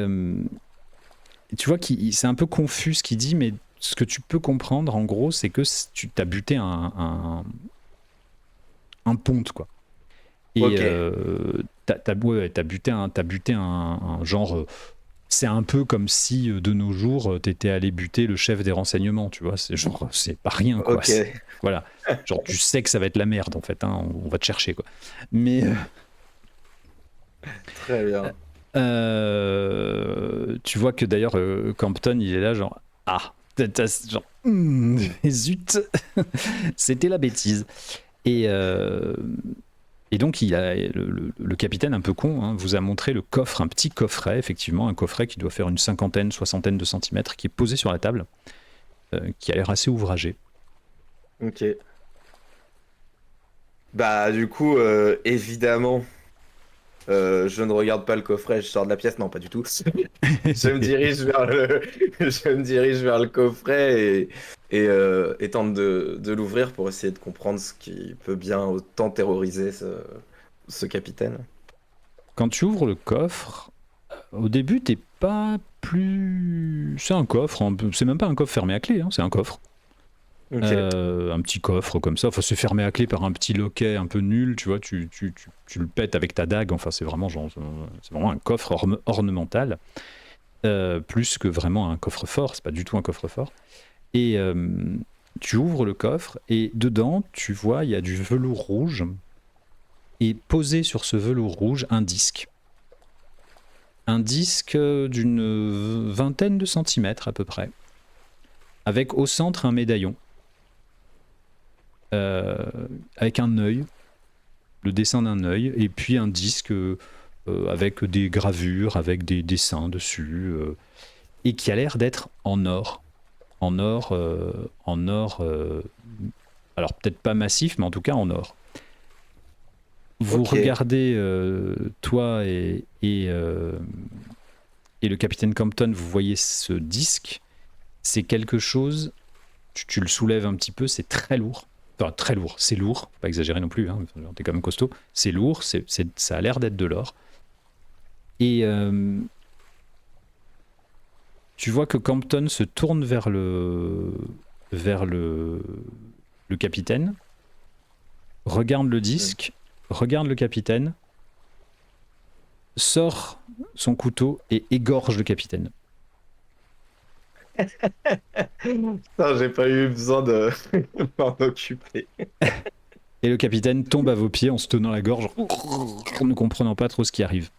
tu vois qu'il c'est un peu confus ce qu'il dit, mais ce que tu peux comprendre en gros, c'est que tu t'as buté un ponte, quoi. Et Ok. t'as buté un genre. C'est un peu comme si de nos jours t'étais allé buter le chef des renseignements, tu vois. C'est genre, c'est pas rien, quoi. Ok. Voilà. Genre, tu sais que ça va être la merde, en fait. Hein, on va te chercher, quoi. Mais. Très bien. Tu vois que d'ailleurs Campton il est là genre ah genre zut c'était la bêtise et donc le capitaine un peu con hein, vous a montré le coffre, un petit coffret effectivement, un coffret qui doit faire une cinquantaine, soixantaine de centimètres qui est posé sur la table, qui a l'air assez ouvragé. Ok. Bah, du coup, évidemment, je ne regarde pas le coffret, je sors de la pièce. Non, pas du tout. Je me dirige vers le, je me dirige vers le coffret et tente de l'ouvrir pour essayer de comprendre ce qui peut bien autant terroriser ce capitaine. Quand tu ouvres le coffre, au début t'es pas plus, c'est un coffre, c'est même pas un coffre fermé à clé, hein, c'est un coffre. Ok. Un petit coffre comme ça, enfin c'est fermé à clé par un petit loquet un peu nul, tu vois, tu le pètes avec ta dague, enfin c'est vraiment, genre, c'est vraiment un coffre ornemental, plus que vraiment un coffre-fort, c'est pas du tout un coffre-fort. Et tu ouvres le coffre et dedans tu vois il y a du velours rouge et posé sur ce velours rouge un disque. Un disque d'une vingtaine de centimètres à peu près, avec au centre un médaillon. Euh, avec un œil, le dessin d'un œil, et puis un disque avec des gravures, avec des dessins dessus, et qui a l'air d'être en or. En or, alors peut-être pas massif, mais en tout cas en or. Vous Ok. regardez, toi et le capitaine Campton, vous voyez ce disque, c'est quelque chose, tu le soulèves un petit peu, c'est très lourd. Enfin, très lourd, c'est lourd, pas exagéré non plus, hein, t'es quand même costaud. C'est lourd, ça a l'air d'être de l'or. Et tu vois que Campton se tourne vers le capitaine, regarde le Mm. disque, regarde le capitaine, sort son couteau et égorge le capitaine. Putain, j'ai pas eu besoin de m'en occuper. Et le capitaine tombe à vos pieds en se tenant la gorge, ne comprenant pas trop ce qui arrive.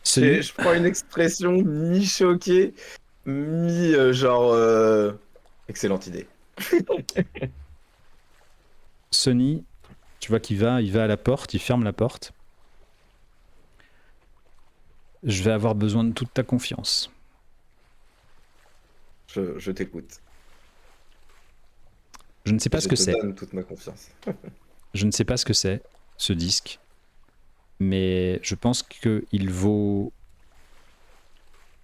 Sonny, Je prends une expression mi-choquée, mi-genre... Excellente idée. Sonny, tu vois il va à la porte, il ferme la porte. Je vais avoir besoin de toute ta confiance. Je t'écoute. Je ne sais pas ce Je que te c'est. donne toute ma confiance. Je ne sais pas ce que c'est, ce disque. Mais je pense qu'il vaut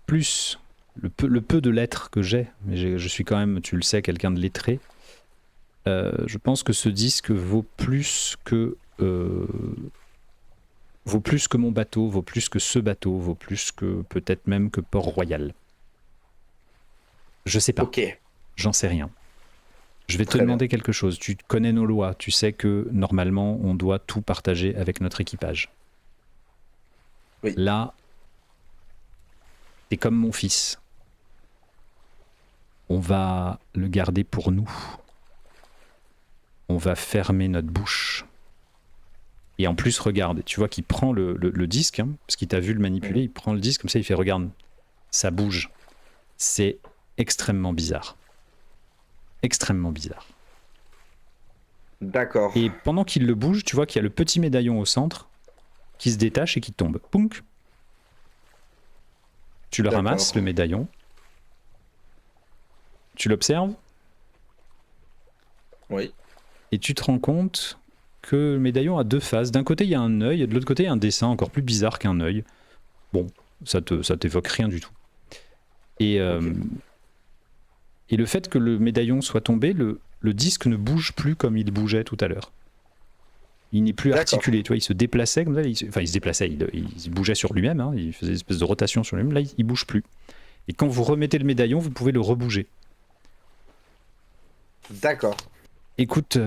plus le peu de lettres que j'ai. Mais je suis quand même, tu le sais, quelqu'un de lettré. Je pense que ce disque vaut plus que mon bateau, vaut plus que ce bateau, vaut plus que peut-être même que Port-Royal. Je sais pas, Ok, j'en sais rien. Je vais te très bien. demander quelque chose. Tu connais nos lois, tu sais que normalement on doit tout partager avec notre équipage. Oui. Là, t'es comme mon fils. On va le garder pour nous. On va fermer notre bouche. Et en plus, regarde, tu vois qu'il prend le disque, hein, parce qu'il t'a vu le manipuler, il prend le disque comme ça, il fait regarde, ça bouge. C'est extrêmement bizarre. Extrêmement bizarre. D'accord. Et pendant qu'il le bouge, tu vois qu'il y a le petit médaillon au centre qui se détache et qui tombe. Pounk. Tu le ramasses, le médaillon. Tu l'observes. Oui. Et tu te rends compte que le médaillon a deux faces. D'un côté, il y a un œil, et de l'autre côté, il y a un dessin encore plus bizarre qu'un œil. Bon, ça t'évoque rien du tout. Et, et le fait que le médaillon soit tombé, le disque ne bouge plus comme il bougeait tout à l'heure. Il n'est plus articulé, tu vois, il se déplaçait comme ça, il se déplaçait, il bougeait sur lui-même, hein, il faisait une espèce de rotation sur lui-même, là il bouge plus. Et quand vous remettez le médaillon, vous pouvez le rebouger. D'accord. Écoute,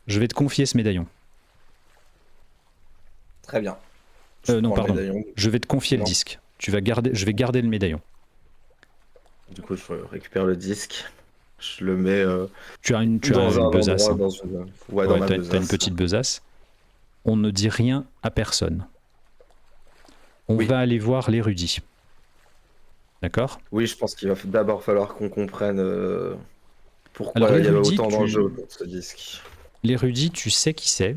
je vais te confier ce médaillon. Très bien. Non, pardon, je vais te confier le disque. Je vais garder le médaillon. Du coup, je récupère le disque. Je le mets tu as une besace. Hein. Dans ma besace. Tu as une petite besace. On ne dit rien à personne. On va aller voir l'érudit. D'accord ? Oui, je pense qu'il va d'abord falloir qu'on comprenne pourquoi il y avait autant d'enjeux pour ce disque. L'érudit, tu sais qui c'est.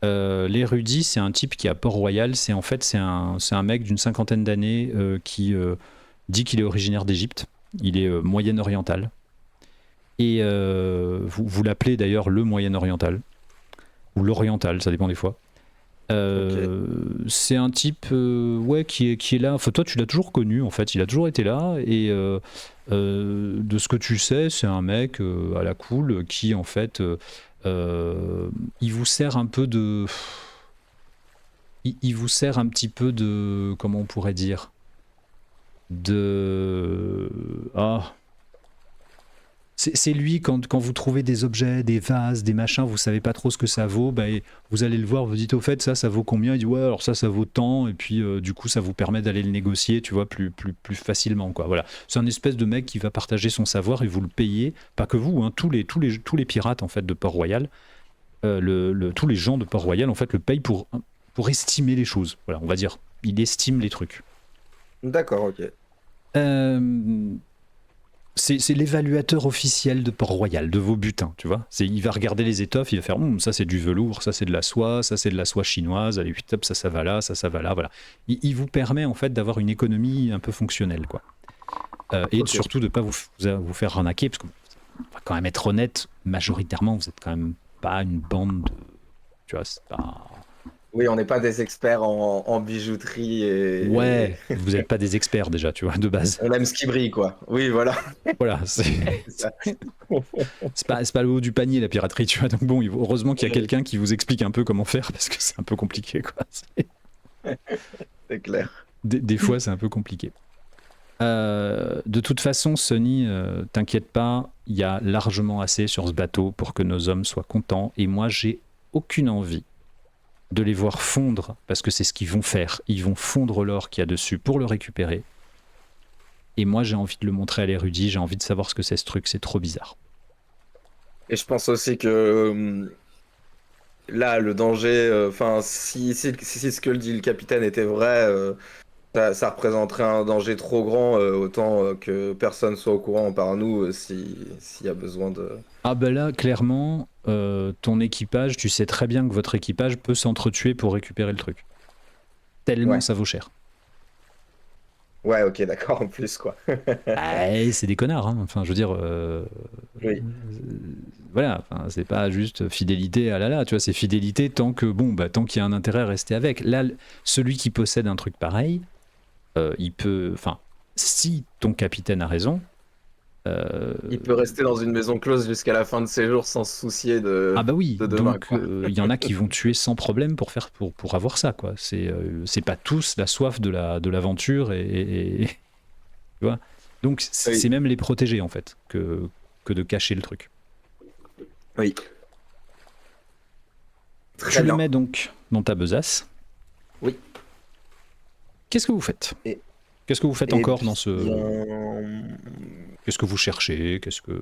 L'érudit, c'est un type qui est à Port-Royal. C'est un mec d'une 50aine d'années qui dit qu'il est originaire d'Égypte. Il est moyen-oriental. Et vous l'appelez d'ailleurs le moyen-oriental. Ou l'oriental, ça dépend des fois. C'est un type qui est là. Enfin, toi, tu l'as toujours connu, en fait. Il a toujours été là. Et de ce que tu sais, c'est un mec à la cool qui, en fait, il vous sert un peu de... Il vous sert un petit peu de... Comment on pourrait dire ? C'est lui, quand vous trouvez des objets, des vases, des machins, vous savez pas trop ce que ça vaut, bah, vous allez le voir, vous dites au fait ça vaut combien ? Il dit ouais, alors ça vaut tant, et puis du coup ça vous permet d'aller le négocier, tu vois, plus facilement, quoi. Voilà. C'est un espèce de mec qui va partager son savoir et vous le payez, pas que vous, hein, tous les pirates en fait de Port-Royal, tous les gens de Port-Royal en fait le payent pour estimer les choses. Voilà, on va dire, il estime les trucs. D'accord, ok. C'est l'évaluateur officiel de Port-Royal, de vos butins, tu vois. Il va regarder les étoffes, il va faire ça c'est du velours, ça c'est de la soie, ça c'est de la soie chinoise, allez, top, ça va là, ça va là, voilà. Il vous permet en fait d'avoir une économie un peu fonctionnelle, quoi. Et surtout de ne pas vous faire arnaquer, parce qu'on va quand même être honnête, majoritairement, vous n'êtes quand même pas une bande de... Tu vois, c'est pas... Oui, on n'est pas des experts en bijouterie et... Ouais, vous n'êtes pas des experts déjà, tu vois, de base. On aime ce qui brille, quoi. Oui, voilà. Voilà, c'est pas le haut du panier, la piraterie, tu vois. Donc bon, heureusement qu'il y a quelqu'un qui vous explique un peu comment faire, parce que c'est un peu compliqué, quoi. C'est clair. Des fois, c'est un peu compliqué. De toute façon, Sonny, t'inquiète pas, il y a largement assez sur ce bateau pour que nos hommes soient contents, et moi, j'ai aucune envie de les voir fondre, parce que c'est ce qu'ils vont faire. Ils vont fondre l'or qu'il y a dessus pour le récupérer. Et moi, j'ai envie de le montrer à l'érudit, j'ai envie de savoir ce que c'est ce truc, c'est trop bizarre. Et je pense aussi que là, le danger, si ce que dit le capitaine était vrai, ça représenterait un danger trop grand, autant que personne soit au courant par nous s'il y a besoin de... Ah ben là, clairement, ton équipage, tu sais très bien que votre équipage peut s'entretuer pour récupérer le truc. Tellement ça vaut cher. Ouais, ok, d'accord, en plus, quoi. C'est des connards, hein. Enfin, je veux dire... Oui. Voilà, enfin, c'est pas juste fidélité à la, tu vois, c'est fidélité tant qu'il y a un intérêt à rester avec. Là, celui qui possède un truc pareil, il peut... Enfin, si ton capitaine a raison... il peut rester dans une maison close jusqu'à la fin de ses jours sans se soucier de... Ah bah oui, de demain, donc il y en a qui vont tuer sans problème pour avoir ça, quoi. C'est pas tous la soif de l'aventure et tu vois. Donc c'est même les protéger en fait que de cacher le truc. Oui. Tu le mets donc dans ta besace. Oui. Qu'est-ce que vous faites ? Qu'est-ce que vous faites encore dans ce... Qu'est-ce que vous cherchez ? Qu'est-ce que...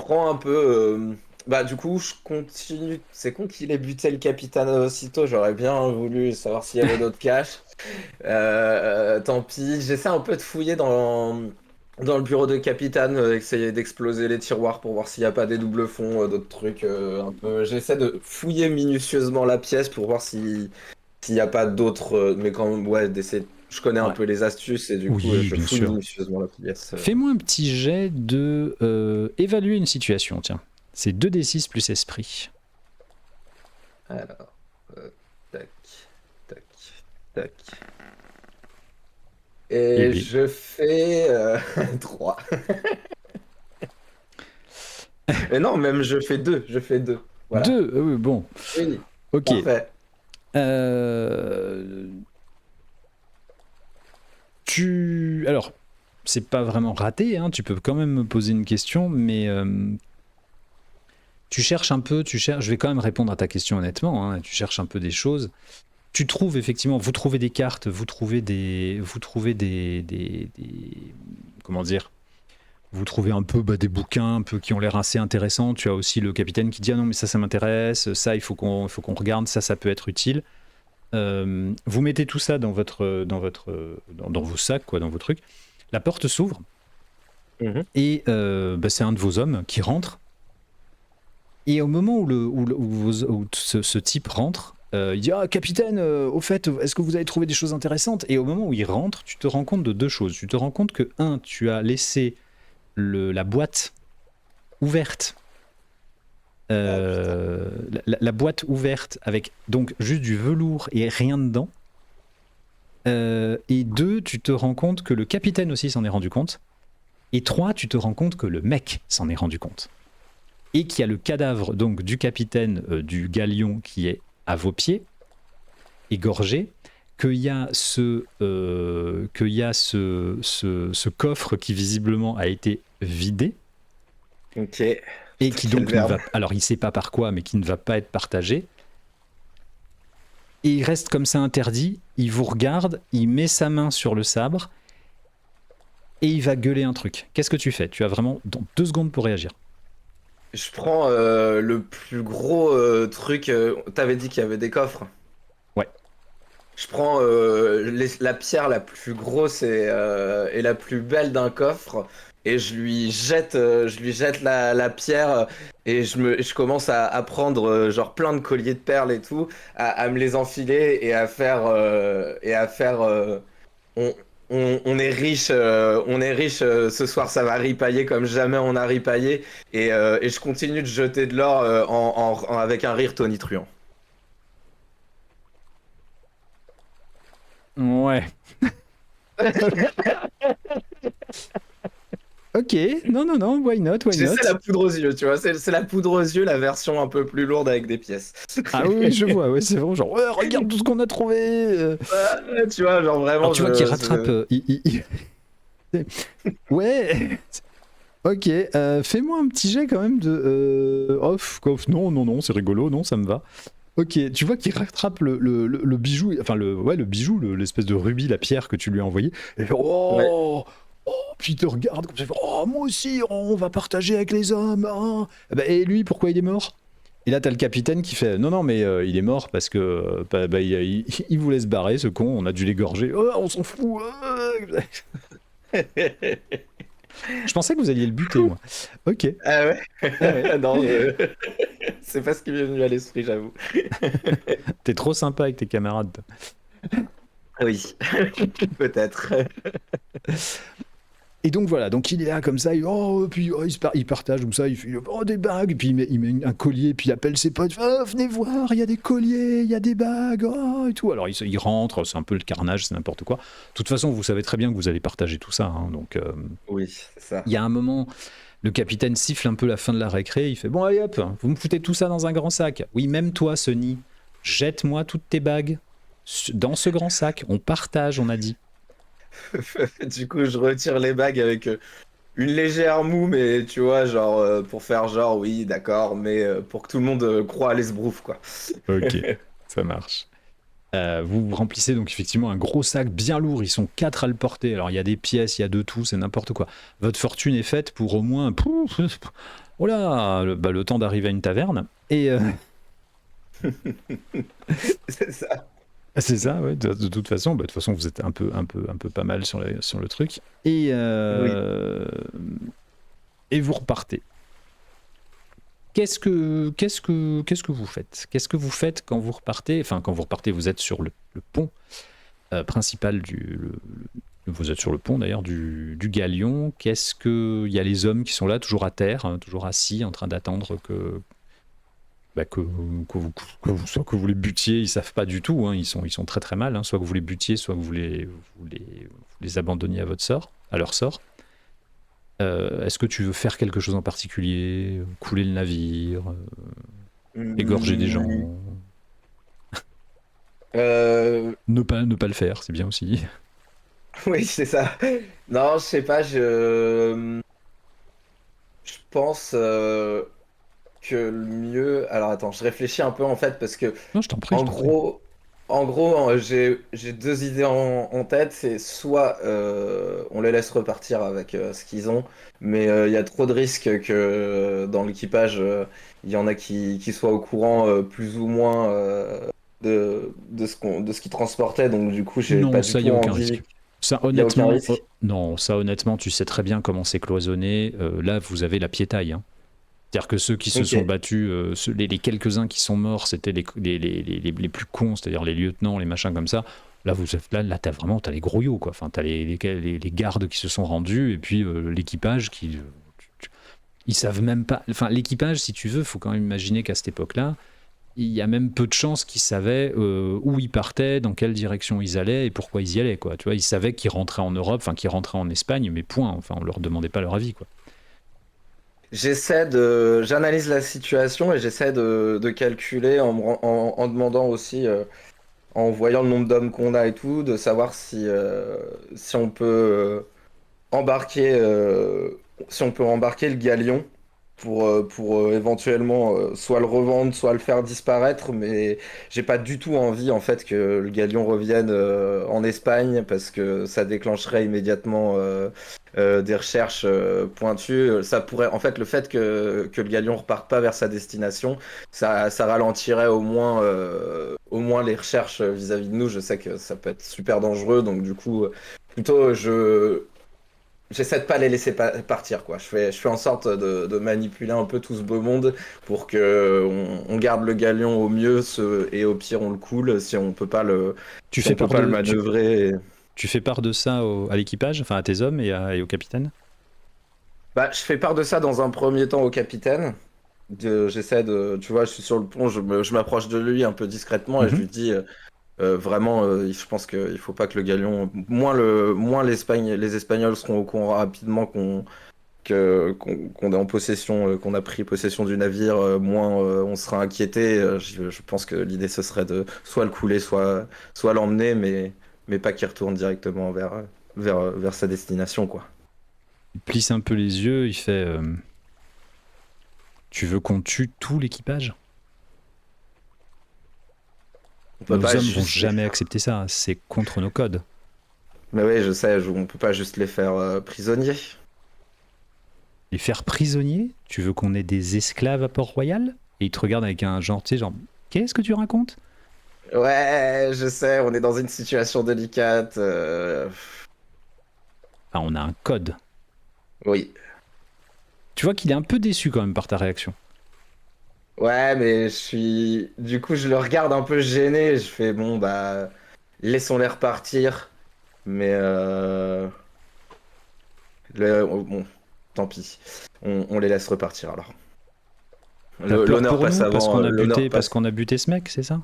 prends un peu. Bah, du coup, je continue. C'est con qu'il ait buté le capitaine aussitôt. J'aurais bien voulu savoir s'il y avait d'autres caches. Tant pis. J'essaie un peu de fouiller dans le bureau de capitaine, essayer d'exploser les tiroirs pour voir s'il n'y a pas des doubles fonds, d'autres trucs. Un peu. J'essaie de fouiller minutieusement la pièce pour voir s'il n'y a pas d'autres. Mais quand même, ouais, d'essayer. Je connais un Ouais. peu les astuces et du coup, Oui, je bien fouille sûr. minutieusement la pièce. Fais-moi un petit jet de évaluer une situation, tiens. C'est 2d6 plus esprit. Alors, tac, tac, tac. Eh Et bien. je fais 3. Mais non, même je fais 2. Je fais 2. Voilà. 2, oui, bon. Oui, Ok. parfait. Alors, c'est pas vraiment raté, hein, tu peux quand même me poser une question, mais tu cherches un peu, je vais quand même répondre à ta question honnêtement, hein, tu cherches un peu des choses. Tu trouves effectivement, vous trouvez des cartes, vous trouvez des comment dire, vous trouvez un peu des bouquins un peu qui ont l'air assez intéressants. Tu as aussi le capitaine qui dit ah non mais ça m'intéresse, ça il faut qu'on regarde, ça peut être utile. Vous mettez tout ça dans vos sacs, quoi, dans vos trucs. La porte s'ouvre et c'est un de vos hommes qui rentre. Et au moment où ce type rentre, il dit ah capitaine, au fait, est-ce que vous avez trouvé des choses intéressantes? Et au moment où il rentre, tu te rends compte de deux choses. Tu te rends compte que tu as laissé la boîte ouverte. La boîte ouverte avec donc juste du velours et rien dedans. Et 2, tu te rends compte que le capitaine aussi s'en est rendu compte. Et 3, tu te rends compte que le mec s'en est rendu compte. Et qu'il y a le cadavre donc du capitaine du galion qui est à vos pieds, égorgé, qu'il y a ce coffre qui visiblement a été vidé. Ok. Et qui donc ne va, alors il sait pas par quoi, mais qui ne va pas être partagé. Et il reste comme ça interdit, il vous regarde, il met sa main sur le sabre, et il va gueuler un truc. Qu'est-ce que tu fais? Tu as vraiment 2 secondes pour réagir. Je prends le plus gros truc. T'avais dit qu'il y avait des coffres. Ouais. Je prends la pierre la plus grosse et la plus belle d'un coffre. Et je lui jette la pierre et je commence à prendre genre plein de colliers de perles et tout, à me les enfiler et à faire on, on est riche ce soir, ça va ripailler comme jamais on a ripaillé et je continue de jeter de l'or avec un rire tonitruant. Ouais. Ok, non, why not? J'essaie la poudre aux yeux, tu vois, c'est la poudre aux yeux, la version un peu plus lourde avec des pièces. Ah oui, je vois, ouais, c'est vraiment genre, ouais, regarde tout ce qu'on a trouvé. Tu vois, genre vraiment. Alors tu vois qu'il rattrape. Ouais. Ok, fais-moi un petit jet quand même de non, c'est rigolo, non, ça me va. Ok, tu vois qu'il rattrape le bijou, enfin le bijou, l'espèce de rubis, la pierre que tu lui as envoyé. Et il fait, oh, puis il te regarde comme ça, il fait, oh, moi aussi, on va partager avec les hommes. Hein. Et lui, pourquoi il est mort? Et là, t'as le capitaine qui fait, non, mais il est mort parce que il vous laisse barrer, ce con, on a dû l'égorger. Oh, on s'en fout. Je pensais que vous alliez le buter, moi. Ok. Ah ouais, ouais. Non, c'est pas ce qui m'est venu à l'esprit, j'avoue. T'es trop sympa avec tes camarades. Oui, peut-être. Et donc voilà, donc il est là comme ça, il partage comme ça, il fait des bagues, puis il met un collier, puis il appelle ses potes, venez voir, il y a des colliers, il y a des bagues, et tout. Alors il rentre, c'est un peu le carnage, c'est n'importe quoi. De toute façon, vous savez très bien que vous allez partager tout ça, hein, donc. Oui, c'est ça. Il y a un moment, le capitaine siffle un peu la fin de la récré, il fait bon allez hop, vous me foutez tout ça dans un grand sac. Oui, même toi, Sonny, jette-moi toutes tes bagues dans ce grand sac. On partage, on a dit. Du coup, je retire les bagues avec une légère moue, mais tu vois, genre, pour faire genre, oui, d'accord, mais pour que tout le monde croit à l'esbrouf, quoi. Ok, ça marche. Vous remplissez donc effectivement un gros sac bien lourd, ils sont 4 à le porter, alors il y a des pièces, il y a de tout, c'est n'importe quoi. Votre fortune est faite pour au moins Oh là, le temps d'arriver à une taverne. Et C'est ça. c'est ça, ouais. De toute façon, de toute façon, vous êtes un peu pas mal sur le truc. Oui. Et vous repartez. Qu'est-ce que vous faites? Qu'est-ce que vous faites quand vous repartez? Enfin, quand vous repartez, vous êtes sur le pont principal vous êtes sur le pont d'ailleurs du galion. Qu'est-ce que il y a les hommes qui sont là, toujours à terre, hein, toujours assis, en train d'attendre soit que vous les butiez, ils savent pas du tout, hein, ils sont très très mal, hein, soit que vous les butiez, soit que vous les abandonniez à leur sort. Est-ce que tu veux faire quelque chose en particulier? Couler le navire, égorger des gens? Hum, euh, Ne pas le faire, c'est bien aussi. Oui, c'est ça. Non, je sais pas, je pense que le mieux. Alors attends, je réfléchis un peu en fait parce que Non, je t'en prie, en je t'en prie. gros, j'ai deux idées en tête. C'est soit on les laisse repartir avec ce qu'ils ont, mais il y a trop de risques que dans l'équipage, il y en a qui soient au courant plus ou moins de ce qu'ils transportaient. Donc du coup, j'ai Non, pas du ça, il n'y tout a aucun envie. risque. Ça, Il y a aucun honnêtement, risque. non, ça, honnêtement, tu sais très bien comment c'est cloisonné. Là, vous avez la piétaille, hein. C'est-à-dire que ceux qui se sont Ok. battus, les quelques-uns qui sont morts, c'était les plus cons, c'est-à-dire les lieutenants, les machins comme ça. Là, t'as vraiment t'as les grouillots, quoi. Enfin, t'as les gardes qui se sont rendus, et puis l'équipage qui. Ils savent même pas. Enfin, l'équipage, si tu veux, faut quand même imaginer qu'à cette époque-là, il y a même peu de chances qu'ils savaient où ils partaient, dans quelle direction ils allaient et pourquoi ils y allaient, quoi. Tu vois, ils savaient qu'ils rentraient en Europe, enfin qu'ils rentraient en Espagne, mais point. Enfin, on leur demandait pas leur avis, quoi. J'analyse la situation et j'essaie de calculer en demandant aussi, en voyant le nombre d'hommes qu'on a et tout, de savoir si on peut embarquer, si on peut embarquer le galion pour éventuellement soit le revendre, soit le faire disparaître. Mais j'ai pas du tout envie en fait que le galion revienne en Espagne parce que ça déclencherait immédiatement des recherches pointues. Ça pourrait, en fait, le fait que le galion reparte pas vers sa destination, ça ralentirait au moins les recherches vis-à-vis de nous. Je sais que ça peut être super dangereux, donc du coup, plutôt j'essaie de pas les laisser partir, quoi. Je fais en sorte de manipuler un peu tout ce beau monde pour que on garde le galion au mieux et au pire on le coule Tu si fais on peut part pas le de, tu, manœuvrer. tu fais part de ça à l'équipage, enfin à tes hommes et au capitaine? Bah, je fais part de ça dans un premier temps au capitaine. J'essaie de, tu vois, je suis sur le pont, je m'approche de lui un peu discrètement et je Mhm. lui dis vraiment, je pense qu'il faut pas que le galion, moins les Espagnols seront au courant rapidement qu'on est en possession, qu'on a pris possession du navire, moins on sera inquiété. Je pense que l'idée ce serait de soit le couler, soit l'emmener, mais pas qu'il retourne directement vers sa destination, quoi. Il plisse un peu les yeux, il fait tu veux qu'on tue tout l'équipage? On peut Nos pas hommes vont juste les jamais faire. accepter ça, c'est contre nos codes. Mais oui, je sais, on peut pas juste les faire prisonniers. Les faire prisonniers? Tu veux qu'on ait des esclaves à Port-Royal? Et il te regarde avec un genre, tu sais, genre, qu'est-ce que tu racontes? Ouais, je sais, on est dans une situation délicate. Ah, on a un code. Oui. Tu vois qu'il est un peu déçu quand même par ta réaction. Ouais, mais du coup, je le regarde un peu gêné. Je fais, bon, bah, laissons-les repartir. Mais bon, tant pis. On les laisse repartir alors. T'as peur L'honneur pour passe nous parce avant. qu'on a L'honneur buté, parce passe. qu'on a buté ce mec, c'est ça?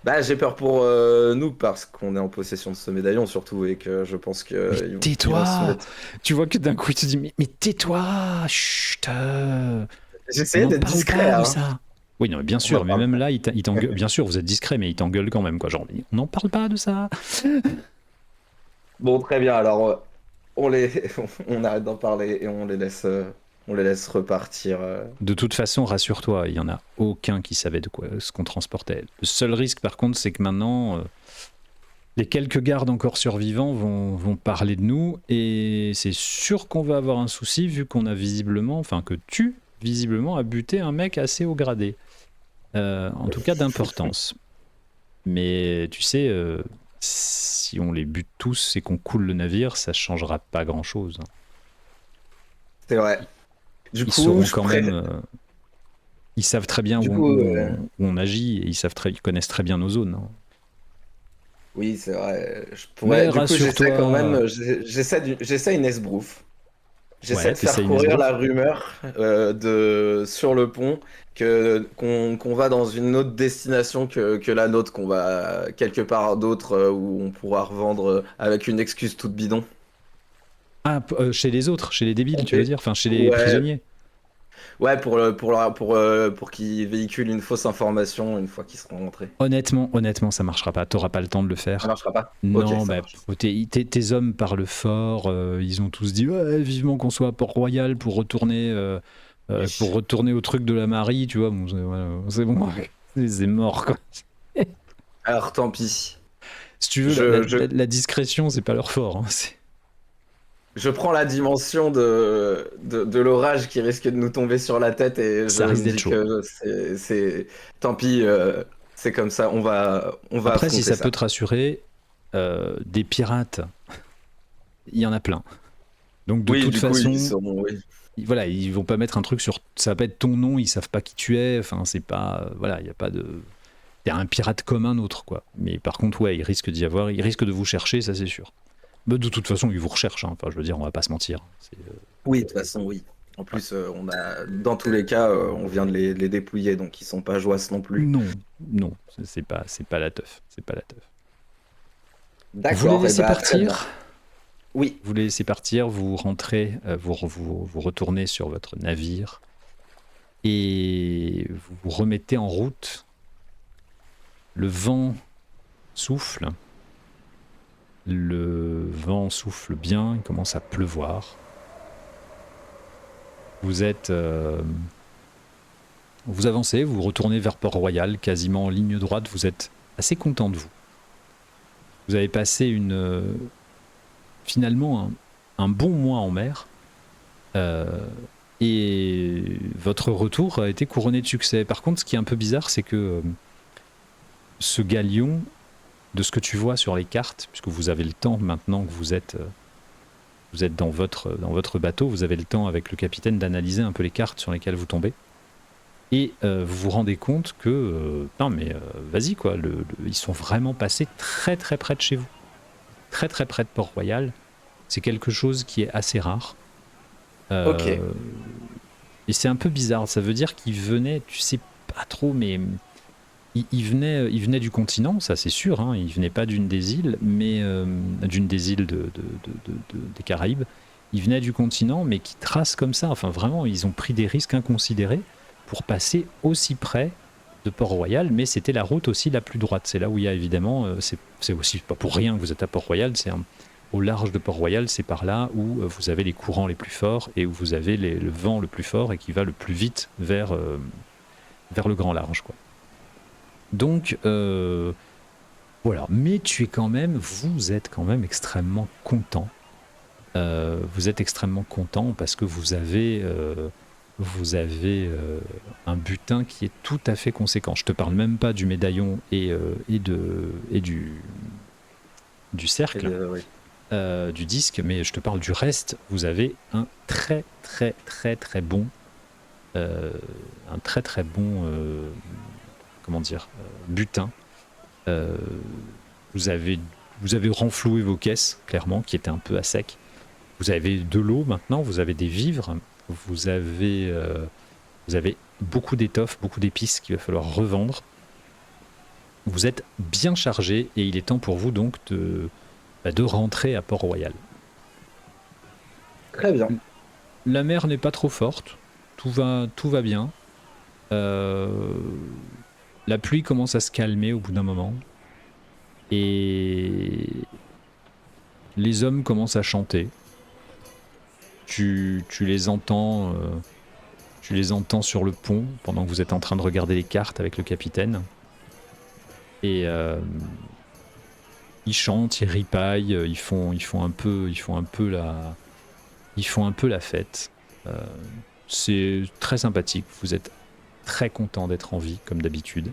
Bah, j'ai peur pour nous parce qu'on est en possession de ce médaillon surtout et que je pense Mais ils vont se tais-toi! mettre. Tu vois que d'un coup il te dit, mais tais-toi! Chut! On J'essayais n'en d'être parle discret, pas de hein. ça! Oui, non, mais bien On n'en sûr, mais parle même pas. là, il t'engueule. Bien sûr, vous êtes discret, mais il t'engueule quand même, quoi. Genre, on n'en parle pas de ça! Bon, très bien. Alors, on les, on arrête d'en parler et on les laisse repartir. De toute façon, rassure-toi, il y en a aucun qui savait de quoi ce qu'on transportait. Le seul risque, par contre, c'est que maintenant, Les quelques gardes encore survivants vont parler de nous et c'est sûr qu'on va avoir un souci vu qu'on a visiblement, enfin que tu visiblement as buté un mec assez haut gradé, en tout cas d'importance. Mais tu sais, si on les bute tous et qu'on coule le navire, ça changera pas grand chose. C'est vrai. Du Ils coup, sauront je quand pré- même, ils savent très bien du où coup, on agit et ils connaissent très bien nos zones. Hein. oui, c'est vrai. Je pourrais. Mais Du coup, j'essaie quand rassure-toi, même. J'essaie une esbrouffe. J'essaie ouais, de faire t'essayes courir Nesbrouf. la rumeur sur le pont qu'on va dans une autre destination que la nôtre, qu'on va quelque part d'autre où on pourra revendre avec une excuse toute bidon. Ah, chez les autres, chez les débiles, tu veux Et dire, enfin chez les ouais, prisonniers. ouais, pour qu'ils véhiculent une fausse information une fois qu'ils seront rentrés. Honnêtement, ça marchera pas. T'auras pas le temps de le Ça faire. marchera pas? Ok, Non, ça bah, marche. tes hommes parlent fort. Ils ont tous dit ouais, vivement qu'on soit à Port-Royal pour Oui. retourner au truc de la Marie, tu vois. Bon, c'est bon, c'est mort quoi. Alors tant pis. Si tu veux, Je, je, la discrétion, c'est pas leur fort. Hein. je prends la dimension de l'orage qui risque de nous tomber sur la tête et je Ça risque me d'être dis chaud. que tant pis, c'est comme ça, on va Après, si affronter ça peut ça. te rassurer, des pirates, il y en a plein. Donc de Oui, toute du coup, ils façon, seront, oui. voilà, ils vont pas mettre un truc sur. Ça va pas être ton nom, ils savent pas qui tu es. Enfin, c'est pas. Voilà, il y a pas de. T'es un pirate comme un autre, quoi. Mais par contre, ouais, il risque d'y avoir. Il risque de vous chercher, ça c'est sûr. Mais de toute façon, ils vous recherchent. Hein. Enfin, je veux dire, on va pas se mentir. Oui, de toute façon, oui. En Voilà. plus, dans tous les cas, on vient de les dépouiller, donc ils sont pas joisses non plus. Non, c'est pas la teuf. C'est pas la teuf. Vous les D'accord, et laissez bah très bien. partir. Oui, Vous les laissez partir. Vous rentrez. Vous retournez sur votre navire et vous vous remettez en route. Le vent souffle. Le vent souffle bien, il commence à pleuvoir. Vous êtes... vous avancez, vous retournez vers Port-Royal, quasiment en ligne droite, vous êtes assez content de vous. Vous avez passé finalement un bon mois en mer, et votre retour a été couronné de succès. Par contre, ce qui est un peu bizarre, c'est que ce galion, de ce que tu vois sur les cartes, puisque vous avez le temps maintenant que vous êtes dans votre bateau, vous avez le temps avec le capitaine d'analyser un peu les cartes sur lesquelles vous tombez. Et vous vous rendez compte que, non mais vas-y quoi, ils sont vraiment passés très très près de chez vous. Très très près de Port-Royal. C'est quelque chose qui est assez rare. ok. Et c'est un peu bizarre, ça veut dire qu'ils venaient, tu sais pas trop, mais ils venaient du continent, ça c'est sûr, hein, ils venaient pas d'une des îles, mais d'une des îles des Caraïbes. Ils venaient du continent, mais qui tracent comme ça. Enfin, vraiment, ils ont pris des risques inconsidérés pour passer aussi près de Port-Royal, mais c'était la route aussi la plus droite. C'est là où il y a évidemment, c'est aussi pas pour rien que vous êtes à Port-Royal, au large de Port-Royal, c'est par là où vous avez les courants les plus forts et où vous avez le vent le plus fort et qui va le plus vite vers le grand large, quoi. Donc, voilà. Mais vous êtes quand même extrêmement content. Vous êtes extrêmement content parce que vous avez un butin qui est tout à fait conséquent. Je te parle même pas du médaillon et du cercle, Oui. du disque, mais je te parle du reste. Vous avez un très très très très bon, comment dire, butin. Vous avez renfloué vos caisses, clairement, qui étaient un peu à sec. Vous avez de l'eau maintenant, vous avez des vivres, vous avez beaucoup d'étoffes, beaucoup d'épices qu'il va falloir revendre. Vous êtes bien chargé et il est temps pour vous donc de rentrer à Port-Royal. Très bien. La mer n'est pas trop forte, tout va bien. La pluie commence à se calmer au bout d'un moment et les hommes commencent à chanter. Tu les entends sur le pont pendant que vous êtes en train de regarder les cartes avec le capitaine. Et Ils chantent, ils ripaillent, ils font un peu la fête. Euh, c'est très sympathique. Vous êtes très content d'être en vie, comme d'habitude.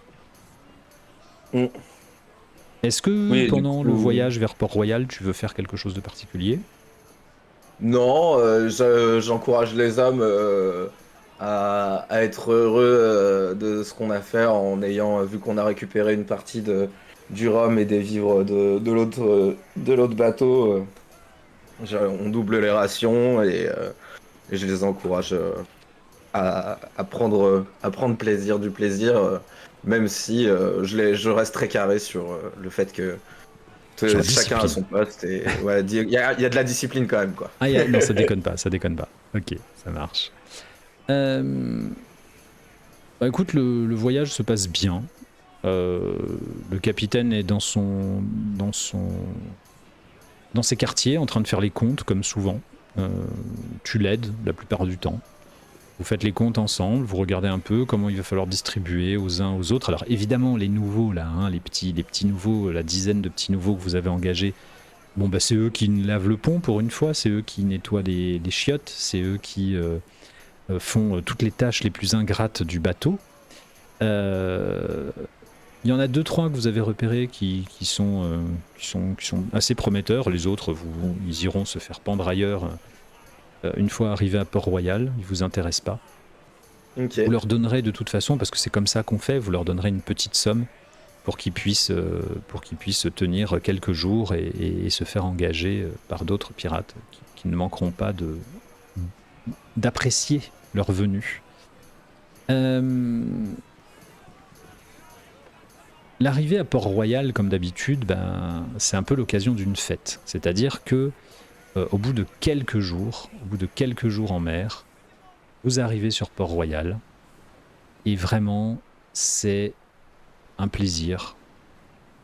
Mm. Est-ce que Oui, du pendant le coup. voyage vers Port-Royal, tu veux faire quelque chose de particulier? Non, j'encourage les hommes à être heureux de ce qu'on a fait en ayant vu qu'on a récupéré une partie du rhum et des vivres de l'autre bateau. On double les rations et je les encourage à prendre plaisir du plaisir, même si je reste très carré sur le fait que Sur la chacun a discipline. son poste et ouais, il y a de la discipline quand même, quoi. Ah, non, ça déconne pas, ça déconne pas. Ok, ça marche. Euh, Bah écoute, le voyage se passe bien. Euh, le capitaine est dans ses quartiers, en train de faire les comptes, comme souvent. Euh, Tu l'aides la plupart du temps. Vous faites les comptes ensemble, vous regardez un peu comment il va falloir distribuer aux uns aux autres. Alors évidemment, les nouveaux, là, hein, les petits nouveaux, la dizaine de petits nouveaux que vous avez engagés, bon, bah, c'est eux qui lavent le pont pour une fois, c'est eux qui nettoient les chiottes, c'est eux qui font toutes les tâches les plus ingrates du bateau. Euh, Il y en a deux, trois que vous avez repérés qui sont assez prometteurs. Les autres, ils iront se faire pendre ailleurs une fois arrivés à Port-Royal. Ils ne vous intéressent pas. Ok. Vous leur donnerez de toute façon, parce que c'est comme ça qu'on fait, vous leur donnerez une petite somme pour qu'ils puissent tenir quelques jours et se faire engager par d'autres pirates qui ne manqueront pas d'apprécier leur venue. L'arrivée à Port-Royal, comme d'habitude, c'est un peu l'occasion d'une fête. C'est-à-dire que au bout de quelques jours en mer, vous arrivez sur Port-Royal et vraiment, c'est un plaisir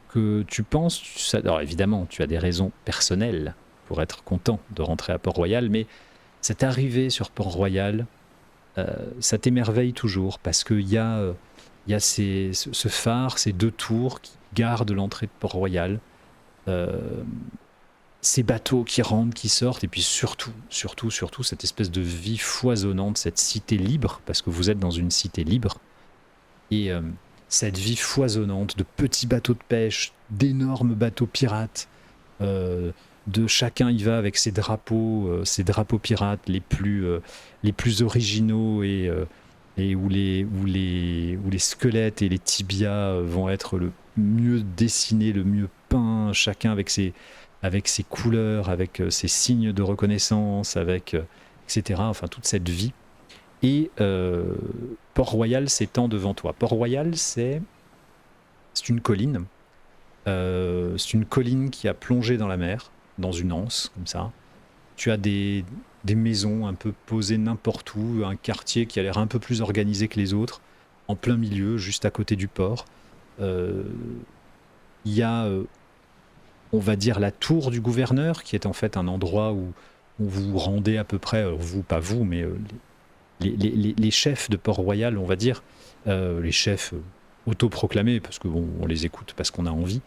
que tu penses. Alors évidemment, tu as des raisons personnelles pour être content de rentrer à Port-Royal, mais cette arrivée sur Port-Royal, ça t'émerveille toujours parce qu'il y a ce phare, ces deux tours qui gardent l'entrée de Port-Royal, euh, ces bateaux qui rentrent, qui sortent, et puis surtout, cette espèce de vie foisonnante, cette cité libre, parce que vous êtes dans une cité libre, et cette vie foisonnante de petits bateaux de pêche, d'énormes bateaux pirates, de chacun y va avec ses drapeaux pirates les plus originaux et où les squelettes et les tibias vont être le mieux dessinés, le mieux peints, chacun avec ses couleurs, avec ses signes de reconnaissance, etc. Enfin, toute cette vie. Et Port-Royal s'étend devant toi. Port-Royal, c'est une colline. C'est une colline qui a plongé dans la mer, dans une anse, comme ça. Tu as des maisons un peu posées n'importe où, un quartier qui a l'air un peu plus organisé que les autres, en plein milieu, juste à côté du port. Euh, Il y a, on va dire, la tour du gouverneur, qui est en fait un endroit où vous vous rendez à peu près, vous, pas vous, mais les chefs de Port-Royal, on va dire, les chefs autoproclamés, parce que bon, on les écoute parce qu'on a envie.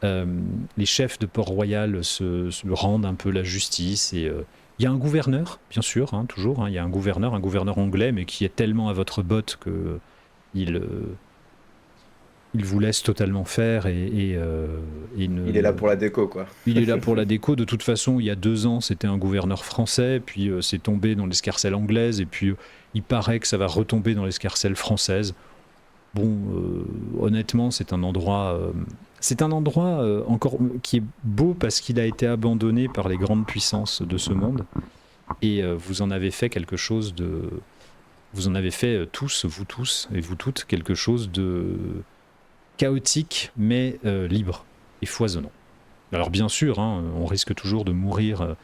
Les chefs de Port-Royal se rendent un peu la justice et il y a un gouverneur, bien sûr, hein, toujours. Hein, il y a un gouverneur anglais, mais qui est tellement à votre botte que il vous laisse totalement faire et Il est là pour la déco, quoi. il est là pour la déco. De toute façon, il y a 2 ans, c'était un gouverneur français, puis c'est tombé dans l'escarcelle anglaise, et puis il paraît que ça va retomber dans l'escarcelle française. Bon, honnêtement, c'est un endroit encore qui est beau parce qu'il a été abandonné par les grandes puissances de ce monde. Et vous en avez fait quelque chose de, vous en avez fait vous tous et vous toutes, quelque chose de chaotique mais libre et foisonnant. Alors bien sûr, hein, on risque toujours de mourir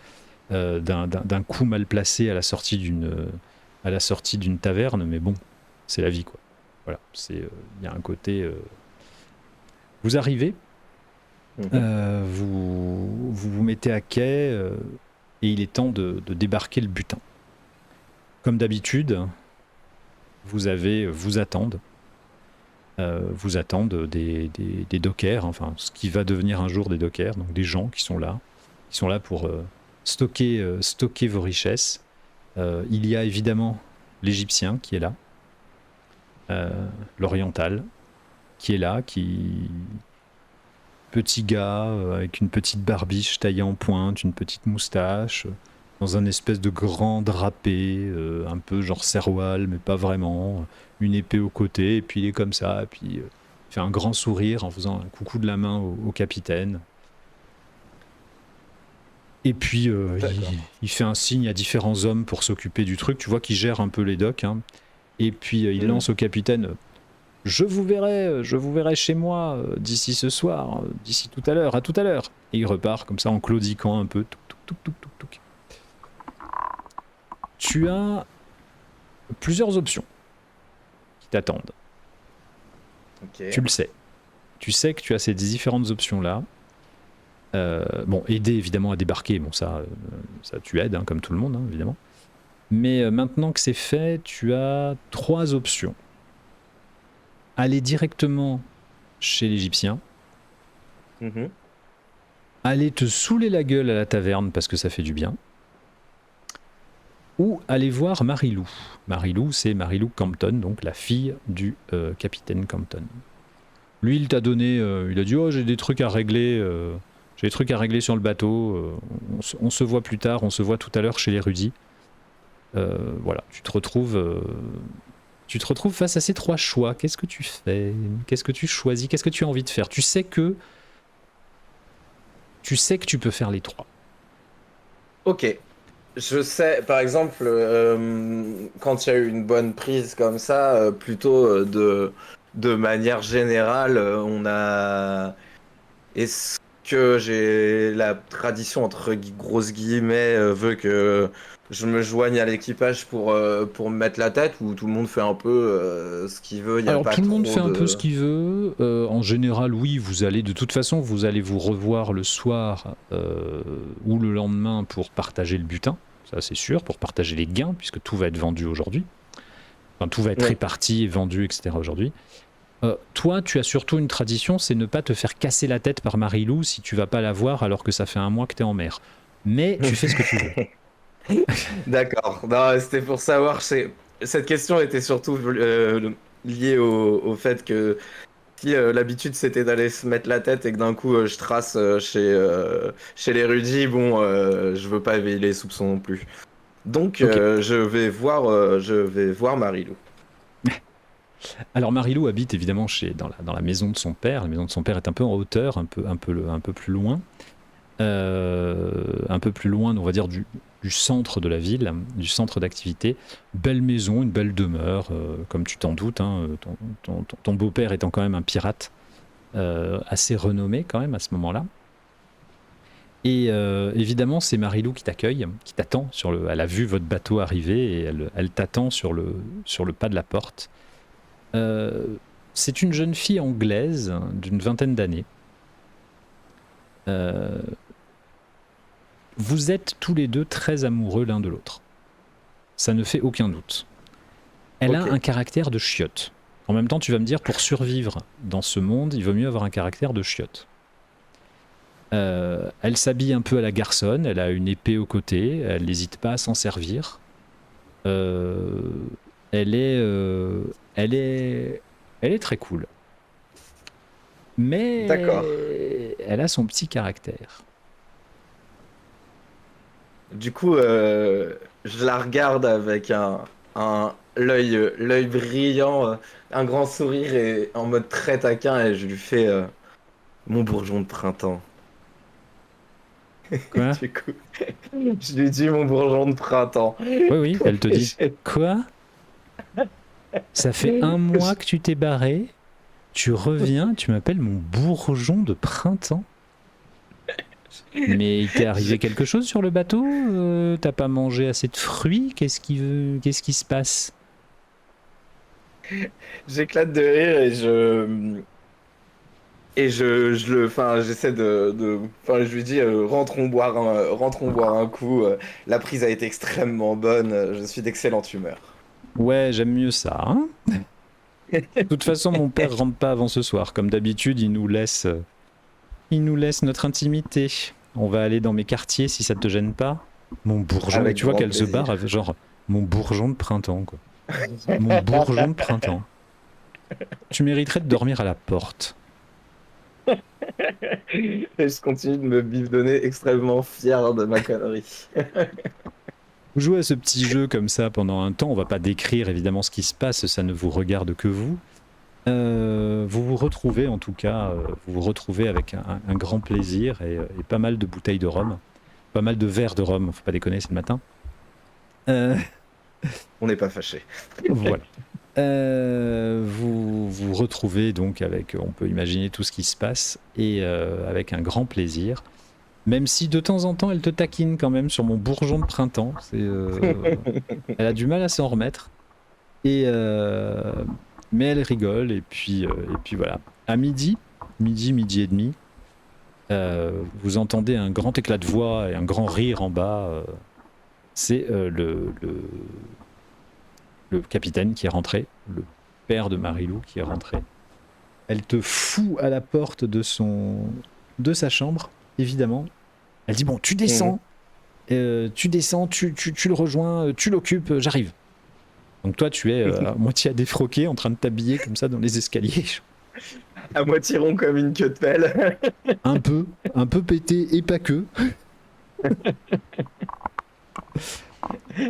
d'un coup mal placé à la sortie d'une taverne, mais bon, c'est la vie, quoi. Voilà, il y a un côté. Vous arrivez, Mhm. vous mettez à quai et il est temps de débarquer le butin. Comme d'habitude, vous attendent. vous attendent des dockers, enfin ce qui va devenir un jour des dockers, donc des gens qui sont là pour stocker vos richesses. Il y a évidemment l'Égyptien qui est là, l'Oriental qui est là, petit gars avec une petite barbiche taillée en pointe, une petite moustache, dans un espèce de grand drapé, un peu genre serwal, mais pas vraiment, une épée au côté, et puis il est comme ça, et puis il fait un grand sourire en faisant un coucou de la main au capitaine. Et puis il fait un signe à différents hommes pour s'occuper du truc, tu vois qu'il gère un peu les docks, hein. Et puis il lance au capitaine je vous verrai chez moi d'ici ce soir, d'ici tout à l'heure, à tout à l'heure. Et il repart comme ça en claudiquant un peu. Touc. Tu as plusieurs options qui t'attendent. Ok. Tu le sais. Tu sais que tu as ces différentes options-là. Bon, aider évidemment à débarquer, bon ça tu aides, hein, comme tout le monde, hein, évidemment. Mais maintenant que c'est fait, tu as 3 options. Aller directement chez l'Égyptien, aller te saouler la gueule à la taverne parce que ça fait du bien, ou aller voir Marilou. Marilou, c'est Marilou Campton, donc la fille du capitaine Campton. Lui, il t'a donné, il a dit oh j'ai des trucs à régler, sur le bateau. On se voit plus tard, on se voit tout à l'heure chez l'érudit. Voilà, tu te retrouves face à ces 3 choix. Qu'est-ce que tu fais? Qu'est-ce que tu choisis? Qu'est-ce que tu as envie de faire? Tu sais que tu peux faire les 3. Ok. Je sais, par exemple, quand il y a eu une bonne prise comme ça, plutôt de manière générale, Est-ce que j'ai la tradition, entre grosses guillemets, veut que je me joigne à l'équipage pour me mettre la tête, ou tout le monde fait un peu ce qu'il veut, il n'y a Alors pas tout le monde trop fait un peu ce de... qu'il veut. En général, oui, de toute façon, vous allez vous revoir le soir ou le lendemain pour partager le butin. Ça, c'est sûr, pour partager les gains, puisque tout va être vendu aujourd'hui. Enfin, tout va être réparti et vendu, etc. aujourd'hui. Toi, tu as surtout une tradition, c'est ne pas te faire casser la tête par Marilou si tu vas pas la voir alors que ça fait un mois que tu es en mer. Mais tu fais ce que tu veux. D'accord. Non, c'était pour savoir. Cette question était surtout liée au fait que si l'habitude c'était d'aller se mettre la tête et que d'un coup je trace chez l'érudit, bon, je veux pas éveiller les soupçons non plus. Donc Ok. je vais voir Marilou. Alors Marilou habite évidemment dans la maison de son père. La maison de son père est un peu en hauteur, un peu plus loin. Un peu plus loin, on va dire, du centre de la ville, du centre d'activité. Belle maison, une belle demeure, comme tu t'en doutes, hein, ton beau-père étant quand même un pirate assez renommé quand même à ce moment-là. Et évidemment, c'est Marilou qui t'accueille, qui t'attend elle a vu votre bateau arriver et elle t'attend sur le pas de la porte. C'est une jeune fille anglaise d'une 20aine d'années. Vous êtes tous les deux très amoureux l'un de l'autre. Ça ne fait aucun doute. Elle a un caractère de chiotte. En même temps, tu vas me dire, pour survivre dans ce monde, il vaut mieux avoir un caractère de chiotte. Elle s'habille un peu à la garçonne, elle a une épée au côté, elle n'hésite pas à s'en servir. Elle est très cool. Mais elle a son petit caractère. Du coup, je la regarde avec l'œil brillant, un grand sourire et en mode très taquin, et je lui fais mon bourgeon de printemps. Quoi? Du coup, je lui dis mon bourgeon de printemps. Oui, elle te dit. Quoi? Ça fait 1 mois que tu t'es barré, tu reviens, tu m'appelles mon bourgeon de printemps. Mais il t'est arrivé quelque chose sur le bateau? T'as pas mangé assez de fruits? Qu'est-ce qui se passe? J'éclate de rire j'essaie je lui dis rentrons boire un coup. La prise a été extrêmement bonne. Je suis d'excellente humeur. Ouais, j'aime mieux ça, hein? De toute façon, mon père rentre pas avant ce soir. Comme d'habitude, il nous laisse notre intimité. On va aller dans mes quartiers si ça te gêne pas. Mon bourgeon. Et Avec tu vois grand qu'elle se plaisir. barre, elle fait genre mon bourgeon de printemps, quoi. Mon bourgeon de printemps. Tu mériterais de dormir à la porte. Et je continue de me bifdonner extrêmement fier de ma connerie. Vous jouez à ce petit jeu comme ça pendant un temps. On va pas décrire évidemment ce qui se passe, ça ne vous regarde que vous. Vous vous retrouvez en tout cas, vous vous retrouvez avec un grand plaisir et pas mal de bouteilles de rhum, pas mal de verres de rhum, faut pas déconner, c'est le matin. On n'est pas fâchés. Voilà. Vous vous retrouvez donc avec, on peut imaginer tout ce qui se passe, et avec un grand plaisir. Même si de temps en temps elle te taquine quand même sur mon bourgeon de printemps, elle a du mal à s'en remettre. Mais elle rigole, et puis voilà. À midi et demi, vous entendez un grand éclat de voix et un grand rire en bas. C'est le capitaine qui est rentré, le père de Marilou qui est rentré. Elle te fout à la porte de sa chambre, évidemment. Elle dit bon, tu descends, tu le rejoins, tu l'occupes, j'arrive. Donc toi, tu es à moitié à défroquer, en train de t'habiller comme ça dans les escaliers. À moitié rond comme une queue de pelle. un peu pété et pas que.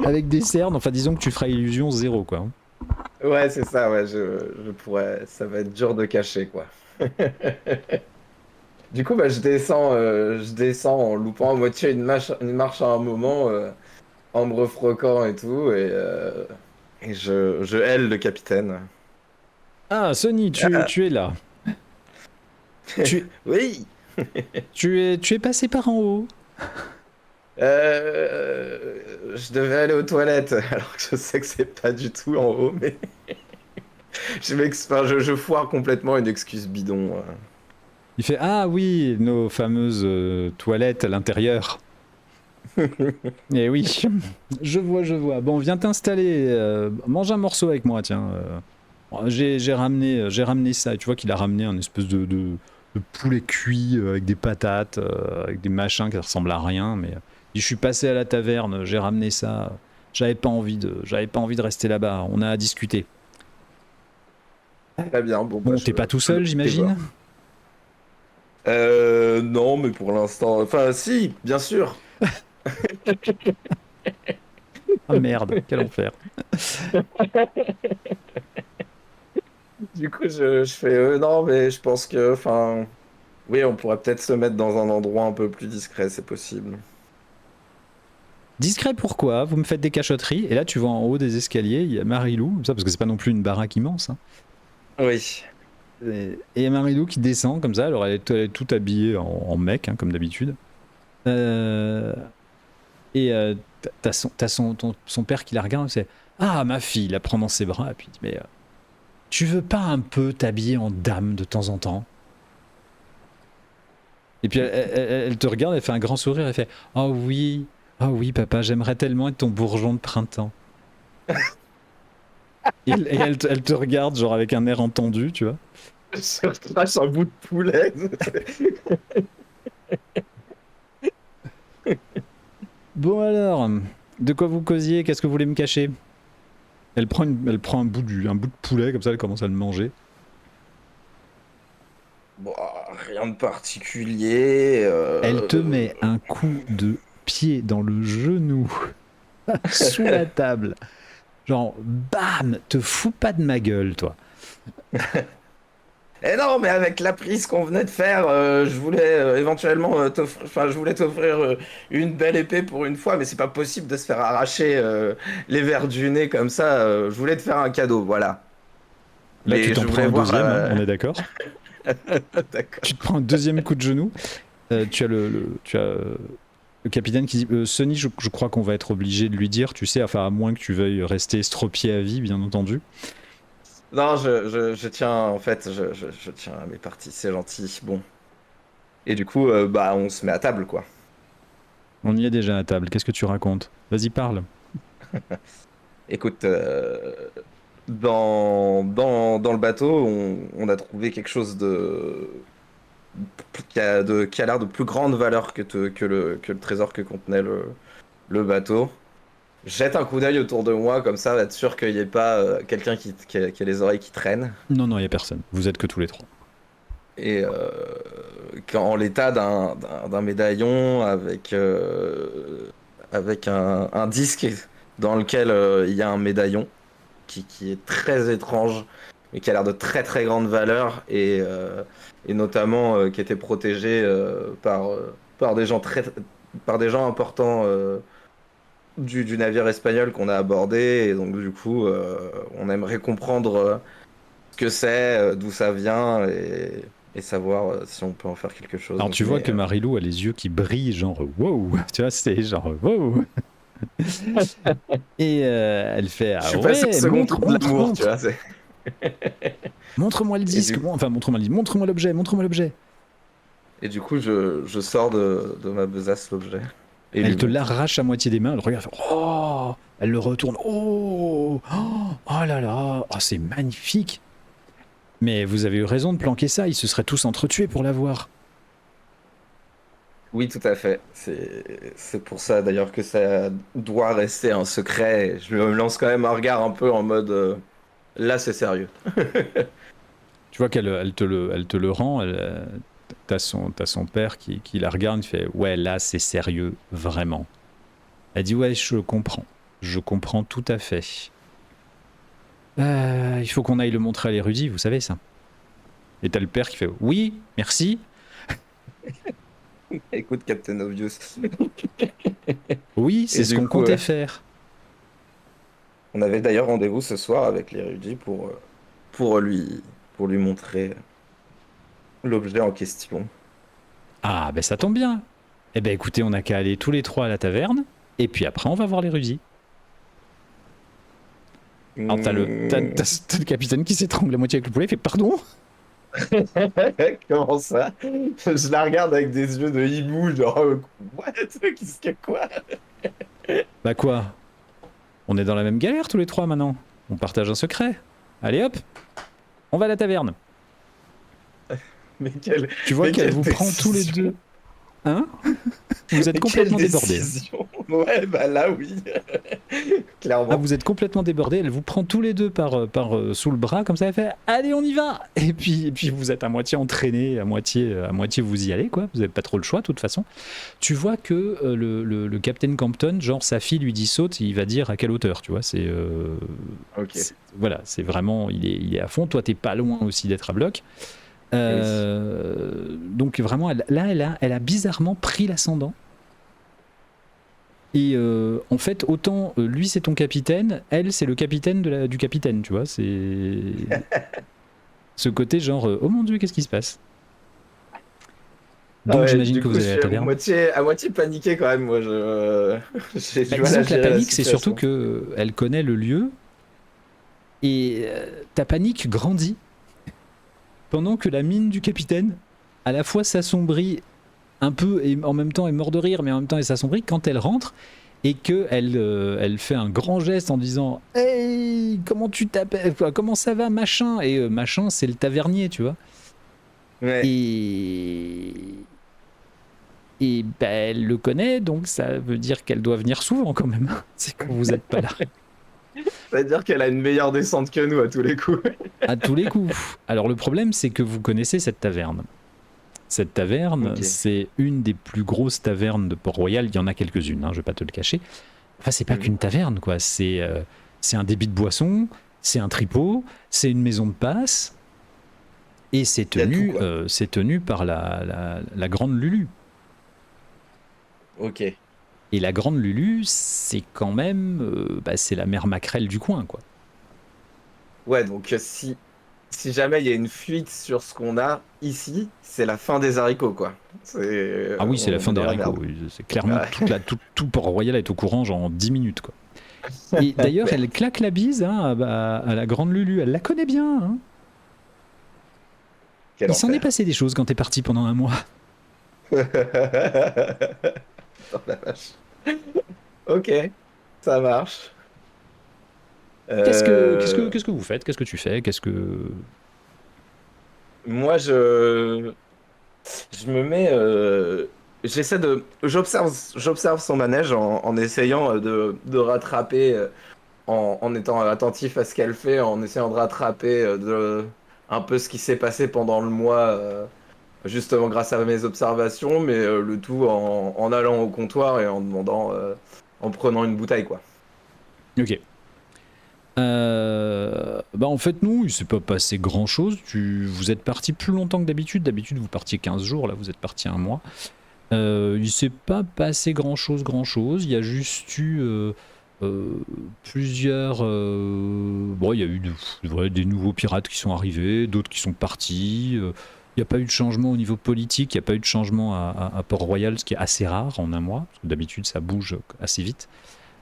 Avec des cernes, enfin disons que tu feras illusion 0 quoi. Ouais, c'est ça, ouais, je pourrais. Ça va être dur de cacher, quoi. Du coup, bah, je descends en loupant à moitié une marche à un moment, en me refroquant et tout, et je hèle le capitaine. Ah, Sonny, Ah, tu es là. Tu, oui! tu es passé par en haut. Je devais aller aux toilettes, alors que je sais que c'est pas du tout en haut, mais enfin, je foire complètement une excuse bidon. Il fait ah oui, nos fameuses toilettes à l'intérieur. Eh oui, je vois. Bon, viens t'installer. Mange un morceau avec moi, tiens. J'ai ramené ça. Et tu vois qu'il a ramené un espèce de poulet cuit avec des patates, avec des machins qui ressemblent à rien. Mais je suis passé à la taverne, j'ai ramené ça. J'avais pas envie de rester là-bas. On a à discuter. Très bien, bon, bah, Bon, t'es pas tout seul, je vais voir. j'imagine. Non, mais pour l'instant. Enfin, si, bien sûr. Ah merde, quel enfer. Du coup, je fais non, mais je pense que. Enfin, oui, on pourrait peut-être se mettre dans un endroit un peu plus discret, c'est possible. Discret pourquoi? Vous me faites des cachotteries. Et là, tu vois en haut des escaliers, il y a Marilou, comme ça, parce que c'est pas non plus une baraque immense. Hein. Oui. Et Marilou qui descend comme ça, alors elle est toute habillée en mec, hein, comme d'habitude. Et son père qui la regarde, c'est ah, ma fille, la prend dans ses bras, et puis il dit mais tu veux pas un peu t'habiller en dame de temps en temps? Et puis elle te regarde, elle fait un grand sourire, elle fait oh oui, papa, j'aimerais tellement être ton bourgeon de printemps. Et elle te regarde, genre avec un air entendu, tu vois. Je crache un bout de poulet. Bon alors, de quoi vous causiez? Qu'est-ce que vous voulez me cacher? Elle prend un bout de poulet, comme ça, elle commence à le manger. Bon, rien de particulier. Elle te met un coup de pied dans le genou, sous la table. Genre, bam, te fous pas de ma gueule, toi. Eh non, mais avec la prise qu'on venait de faire, je voulais éventuellement enfin, je voulais t'offrir une belle épée pour une fois, mais c'est pas possible de se faire arracher les verres du nez comme ça. Je voulais te faire un cadeau, voilà. Là, tu Mais t'en je prends voulais un voir. deuxième, hein, on est d'accord. D'accord. Tu te prends un deuxième coup de genou. Tu as le capitaine qui dit Sonny, je crois qu'on va être obligé de lui dire, tu sais, enfin, à moins que tu veuilles rester estropié à vie, bien entendu. Non, je tiens, en fait, je tiens à mes parties, c'est gentil. Bon. Et du coup, bah, on se met à table, quoi. On y est déjà à table, qu'est-ce que tu racontes? Vas-y, parle. Écoute, dans le bateau, on a trouvé quelque chose qui a l'air de plus grande valeur que le trésor que contenait le bateau. Jette un coup d'œil autour de moi, comme ça, être sûr qu'il n'y ait pas quelqu'un qui a les oreilles qui traînent. Non, non, il n'y a personne. Vous êtes que tous les trois. Et en l'état d'un médaillon avec un disque dans lequel il y a un médaillon qui est très étrange, mais qui a l'air de très très grande valeur et notamment qui était protégé par des gens par des gens importants du navire espagnol qu'on a abordé. Et donc du coup, on aimerait comprendre ce que c'est, d'où ça vient et savoir si on peut en faire quelque chose. Alors Donc, tu vois que Marilou a les yeux qui brillent, genre wow, tu vois, c'est genre wow. Et elle fait je ah suis passé au ouais, second tour de l'amour, tu vois. montre-moi le Et disque, du, enfin montre-moi le disque, montre-moi l'objet, montre-moi l'objet. et du coup, je sors de ma besace l'objet et lui Elle te montre. l'arrache à moitié des mains, elle regarde, elle fait, oh, elle le retourne, oh là là, oh, c'est magnifique. Mais vous avez eu raison de planquer ça, ils se seraient tous entretués pour l'avoir. Oui, tout à fait. C'est pour ça d'ailleurs que ça doit rester un secret. Je me lance quand même un regard un peu en mode là, c'est sérieux. Tu vois qu'elle elle te le rend, t'as son père qui la regarde, il fait ouais, là c'est sérieux, vraiment. Elle dit ouais, je comprends tout à fait. Il faut qu'on aille le montrer à l'érudit, vous savez ça. Et t'as le père qui fait oui, merci. Écoute, Captain Obvious. Oui, Et c'est ce du qu'on coup, comptait faire. on avait d'ailleurs rendez-vous ce soir avec l'érudit pour pour lui montrer l'objet en question. Ah, ben ça tombe bien. Eh ben écoutez, on n'a qu'à aller tous les trois à la taverne, et puis après on va voir l'érudit. Alors Hmm. t'as le capitaine qui s'étrangle à moitié avec le poulet, il fait pardon. Comment ça? Je la regarde avec des yeux de hibou, genre, what? Qu'est-ce que quoi? Bah quoi? On est dans la même galère tous les trois maintenant. On partage un secret. Allez hop, on va à la taverne. Mais quelle, Tu vois mais qu'elle quelle vous prend tous les décision! deux. Hein? Vous êtes Mais quelle complètement débordés. Hein. décision! Ouais, bah là, oui, Ah, clairement. vous êtes complètement débordés. Elle vous prend tous les deux sous le bras, comme ça, elle fait allez, on y va. Et puis vous êtes à moitié entraînés, à moitié vous y allez, quoi. Vous n'avez pas trop le choix, de toute façon. Tu vois que le Captain Campton, genre sa fille lui dit saute, il va dire à quelle hauteur, tu vois. Ok, Voilà, c'est vraiment, il est à fond. Toi, t'es pas loin aussi d'être à bloc. oui. Donc vraiment, elle a bizarrement pris l'ascendant. Et en fait, autant lui c'est ton capitaine, elle c'est le capitaine du capitaine, tu vois. C'est ce côté genre oh mon dieu, qu'est-ce qui se passe? Ah Donc ouais, j'imagine du que coup, vous je allez à suis la taverne. à moitié paniqué quand même, moi, j'ai Bah, du mal disons à que la gérer la panique, c'est surtout situation. que elle connaît le lieu et ta panique grandit pendant que la mine du capitaine à la fois s'assombrit un peu et en même temps est mort de rire, mais en même temps elle s'assombrit quand elle rentre et que elle fait un grand geste en disant hey, comment tu t'appelles, comment ça va machin, et machin c'est le tavernier, tu vois. Ouais, Et bah, elle le connaît, donc ça veut dire qu'elle doit venir souvent quand même. C'est quand vous n'êtes pas là. c'est-à-dire qu'elle a une meilleure descente que nous à tous les coups. À tous les coups. Alors le problème, c'est que vous connaissez cette taverne. Cette taverne, Ok. c'est une des plus grosses tavernes de Port-Royal. Il y en a quelques-unes, hein, je vais pas te le cacher. Enfin, c'est pas Mhm. qu'une taverne, quoi. C'est un débit de boisson, c'est un tripot, c'est une maison de passe, et Il y a tout, quoi. c'est tenu par la grande Lulu. Ok. Et la grande Lulu, c'est quand même, bah, c'est la mère maquerelle du coin, quoi. Ouais, donc si jamais il y a une fuite sur ce qu'on a ici, c'est la fin des haricots, quoi. Ah oui, c'est la On fin est des dans la haricots. merde. C'est clairement Ouais. tout Port-Royal est au courant, genre en 10 minutes, quoi. Et d'ailleurs, elle Merde. claque la bise hein, à la grande Lulu. Elle la connaît bien. Hein. Quel Il s'en est enfer. passé des choses quand t'es parti pendant un mois. Putain, la vache. Ok, ça marche. Euh, Qu'est-ce que vous faites? Qu'est-ce que tu fais? Qu'est-ce que... Moi, je me mets, j'observe son manège en essayant de rattraper, en étant attentif à ce qu'elle fait, en essayant de rattraper un peu ce qui s'est passé pendant le mois, justement grâce à mes observations, mais le tout en allant au comptoir et en demandant, en prenant une bouteille, quoi. Ok. Bah en fait non, il s'est pas passé grand chose. Vous êtes parti plus longtemps que d'habitude. D'habitude vous partiez 15 jours, là vous êtes parti un mois. Il s'est pas passé grand chose. Il y a juste eu plusieurs... Bon, il y a eu des nouveaux pirates qui sont arrivés, d'autres qui sont partis. Il n'y a pas eu de changement au niveau politique, il n'y a pas eu de changement à Port-Royal, ce qui est assez rare en un mois, parce que d'habitude ça bouge assez vite.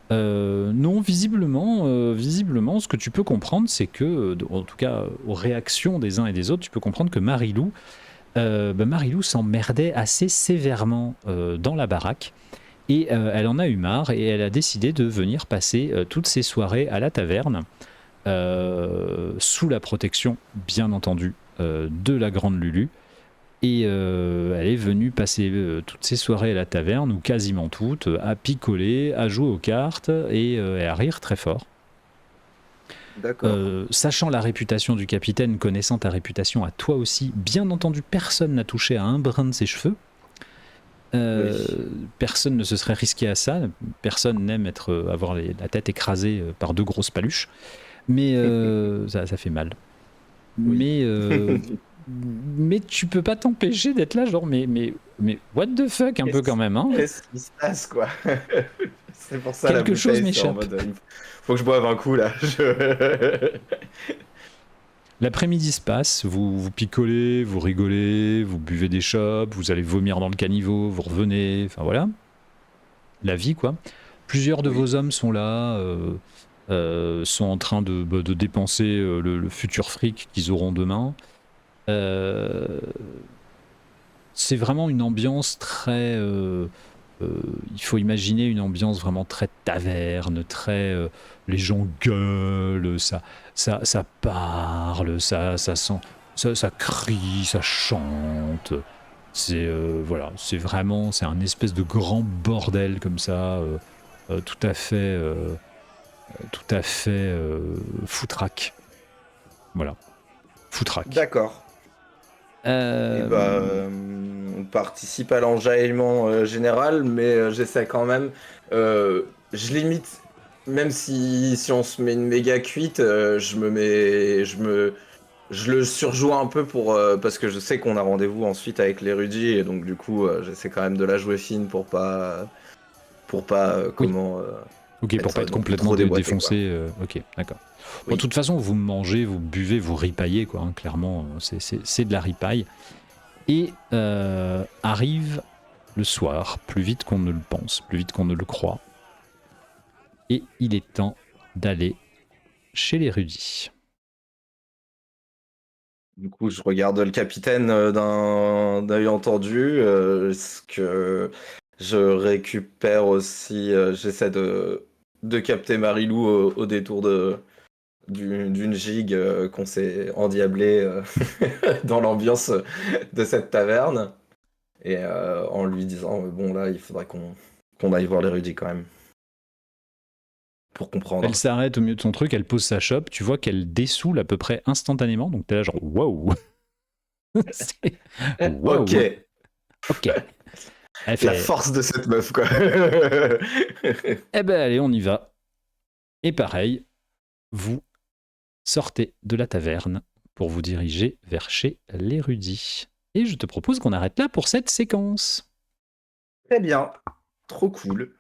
Non, visiblement, ce que tu peux comprendre, c'est que, en tout cas, aux réactions des uns et des autres, tu peux comprendre que Marilou s'emmerdait assez sévèrement dans la baraque. Et elle en a eu marre et elle a décidé de venir passer toutes ses soirées à la taverne, sous la protection, bien entendu, de la grande Lulu. Et elle est venue passer toutes ses soirées à la taverne, ou quasiment toutes, à picoler, à jouer aux cartes et à rire très fort. D'accord. Sachant la réputation du capitaine, connaissant ta réputation à toi aussi, bien entendu, personne n'a touché à un brin de ses cheveux. Oui. Personne ne se serait risqué à ça. Personne n'aime avoir la tête écrasée par deux grosses paluches. Mais ça fait mal. Oui. Mais tu peux pas t'empêcher d'être là, genre, mais what the fuck, un peu quand même, hein. Qu'est-ce qui se passe, quoi? C'est pour ça la Quelque chose bouteille, c'est en m'échappe. mode, faut que je boive un coup, là. L'après-midi se passe, vous picolez, vous rigolez, vous buvez des chopes, vous allez vomir dans le caniveau, vous revenez, enfin voilà. La vie, quoi. Plusieurs de Oui. vos hommes sont là, sont en train de dépenser le futur fric qu'ils auront demain. C'est vraiment une ambiance très... il faut imaginer une ambiance vraiment très taverne, très... les gens gueulent, ça parle, ça crie, ça chante. C'est voilà, c'est vraiment, c'est un espèce de grand bordel comme ça, tout à fait foutraque. Voilà, foutraque. D'accord. Et bah, Euh, on participe à l'enjaillement général, mais j'essaie quand même. Je limite, même si on se met une méga cuite, je le surjoue un peu parce que je sais qu'on a rendez-vous ensuite avec l'érudit, et donc du coup, j'essaie quand même de la jouer fine pour pas, oui, ok, pour pas être être non plus complètement trop déboîté, quoi. défoncé. Ok, d'accord. Bon, de Oui. toute façon, vous mangez, vous buvez, vous ripaillez, quoi. Hein, clairement, c'est de la ripaille. Et arrive le soir, plus vite qu'on ne le pense, plus vite qu'on ne le croit. Et il est temps d'aller chez l'érudit. Du coup, je regarde le capitaine d'un œil entendu. Ce que je récupère aussi, j'essaie de capter Marilou au détour d'une gigue qu'on s'est endiablé dans l'ambiance de cette taverne. Et en lui disant, bon là, il faudrait qu'on aille voir l'érudit quand même, pour Elle comprendre. s'arrête au milieu de son truc, elle pose sa chope, tu vois qu'elle dessoule à peu près instantanément, donc t'es là genre wow. Ok, Wow. Ok. Elle la fait, force de cette meuf, quoi. eh ben allez, on y va. Et pareil, vous sortez de la taverne pour vous diriger vers chez l'érudit. Et je te propose qu'on arrête là pour cette séquence. Très bien, trop cool,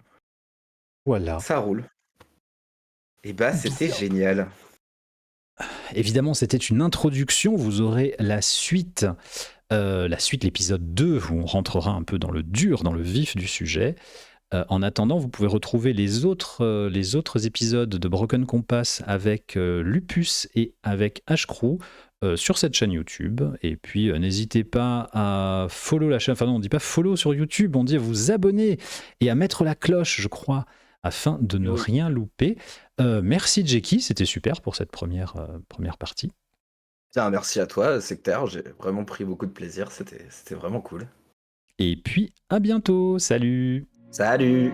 Voilà. ça roule. Et bah, c'était Bien. génial. Évidemment, c'était une introduction. Vous aurez la suite, l'épisode 2, où on rentrera un peu dans le dur, dans le vif du sujet. En attendant, vous pouvez retrouver les autres épisodes de Broken Compass avec Lupus et avec Ashcrew sur cette chaîne YouTube. Et puis, n'hésitez pas à follow la chaîne. Enfin, non, on dit pas follow sur YouTube, on dit à vous abonner et à mettre la cloche, je crois, afin de ne Oui. rien louper. Merci Jackie, c'était super pour cette première partie. Tiens, merci à toi, Sectaire. J'ai vraiment pris beaucoup de plaisir. C'était vraiment cool. Et puis à bientôt, salut! Salut!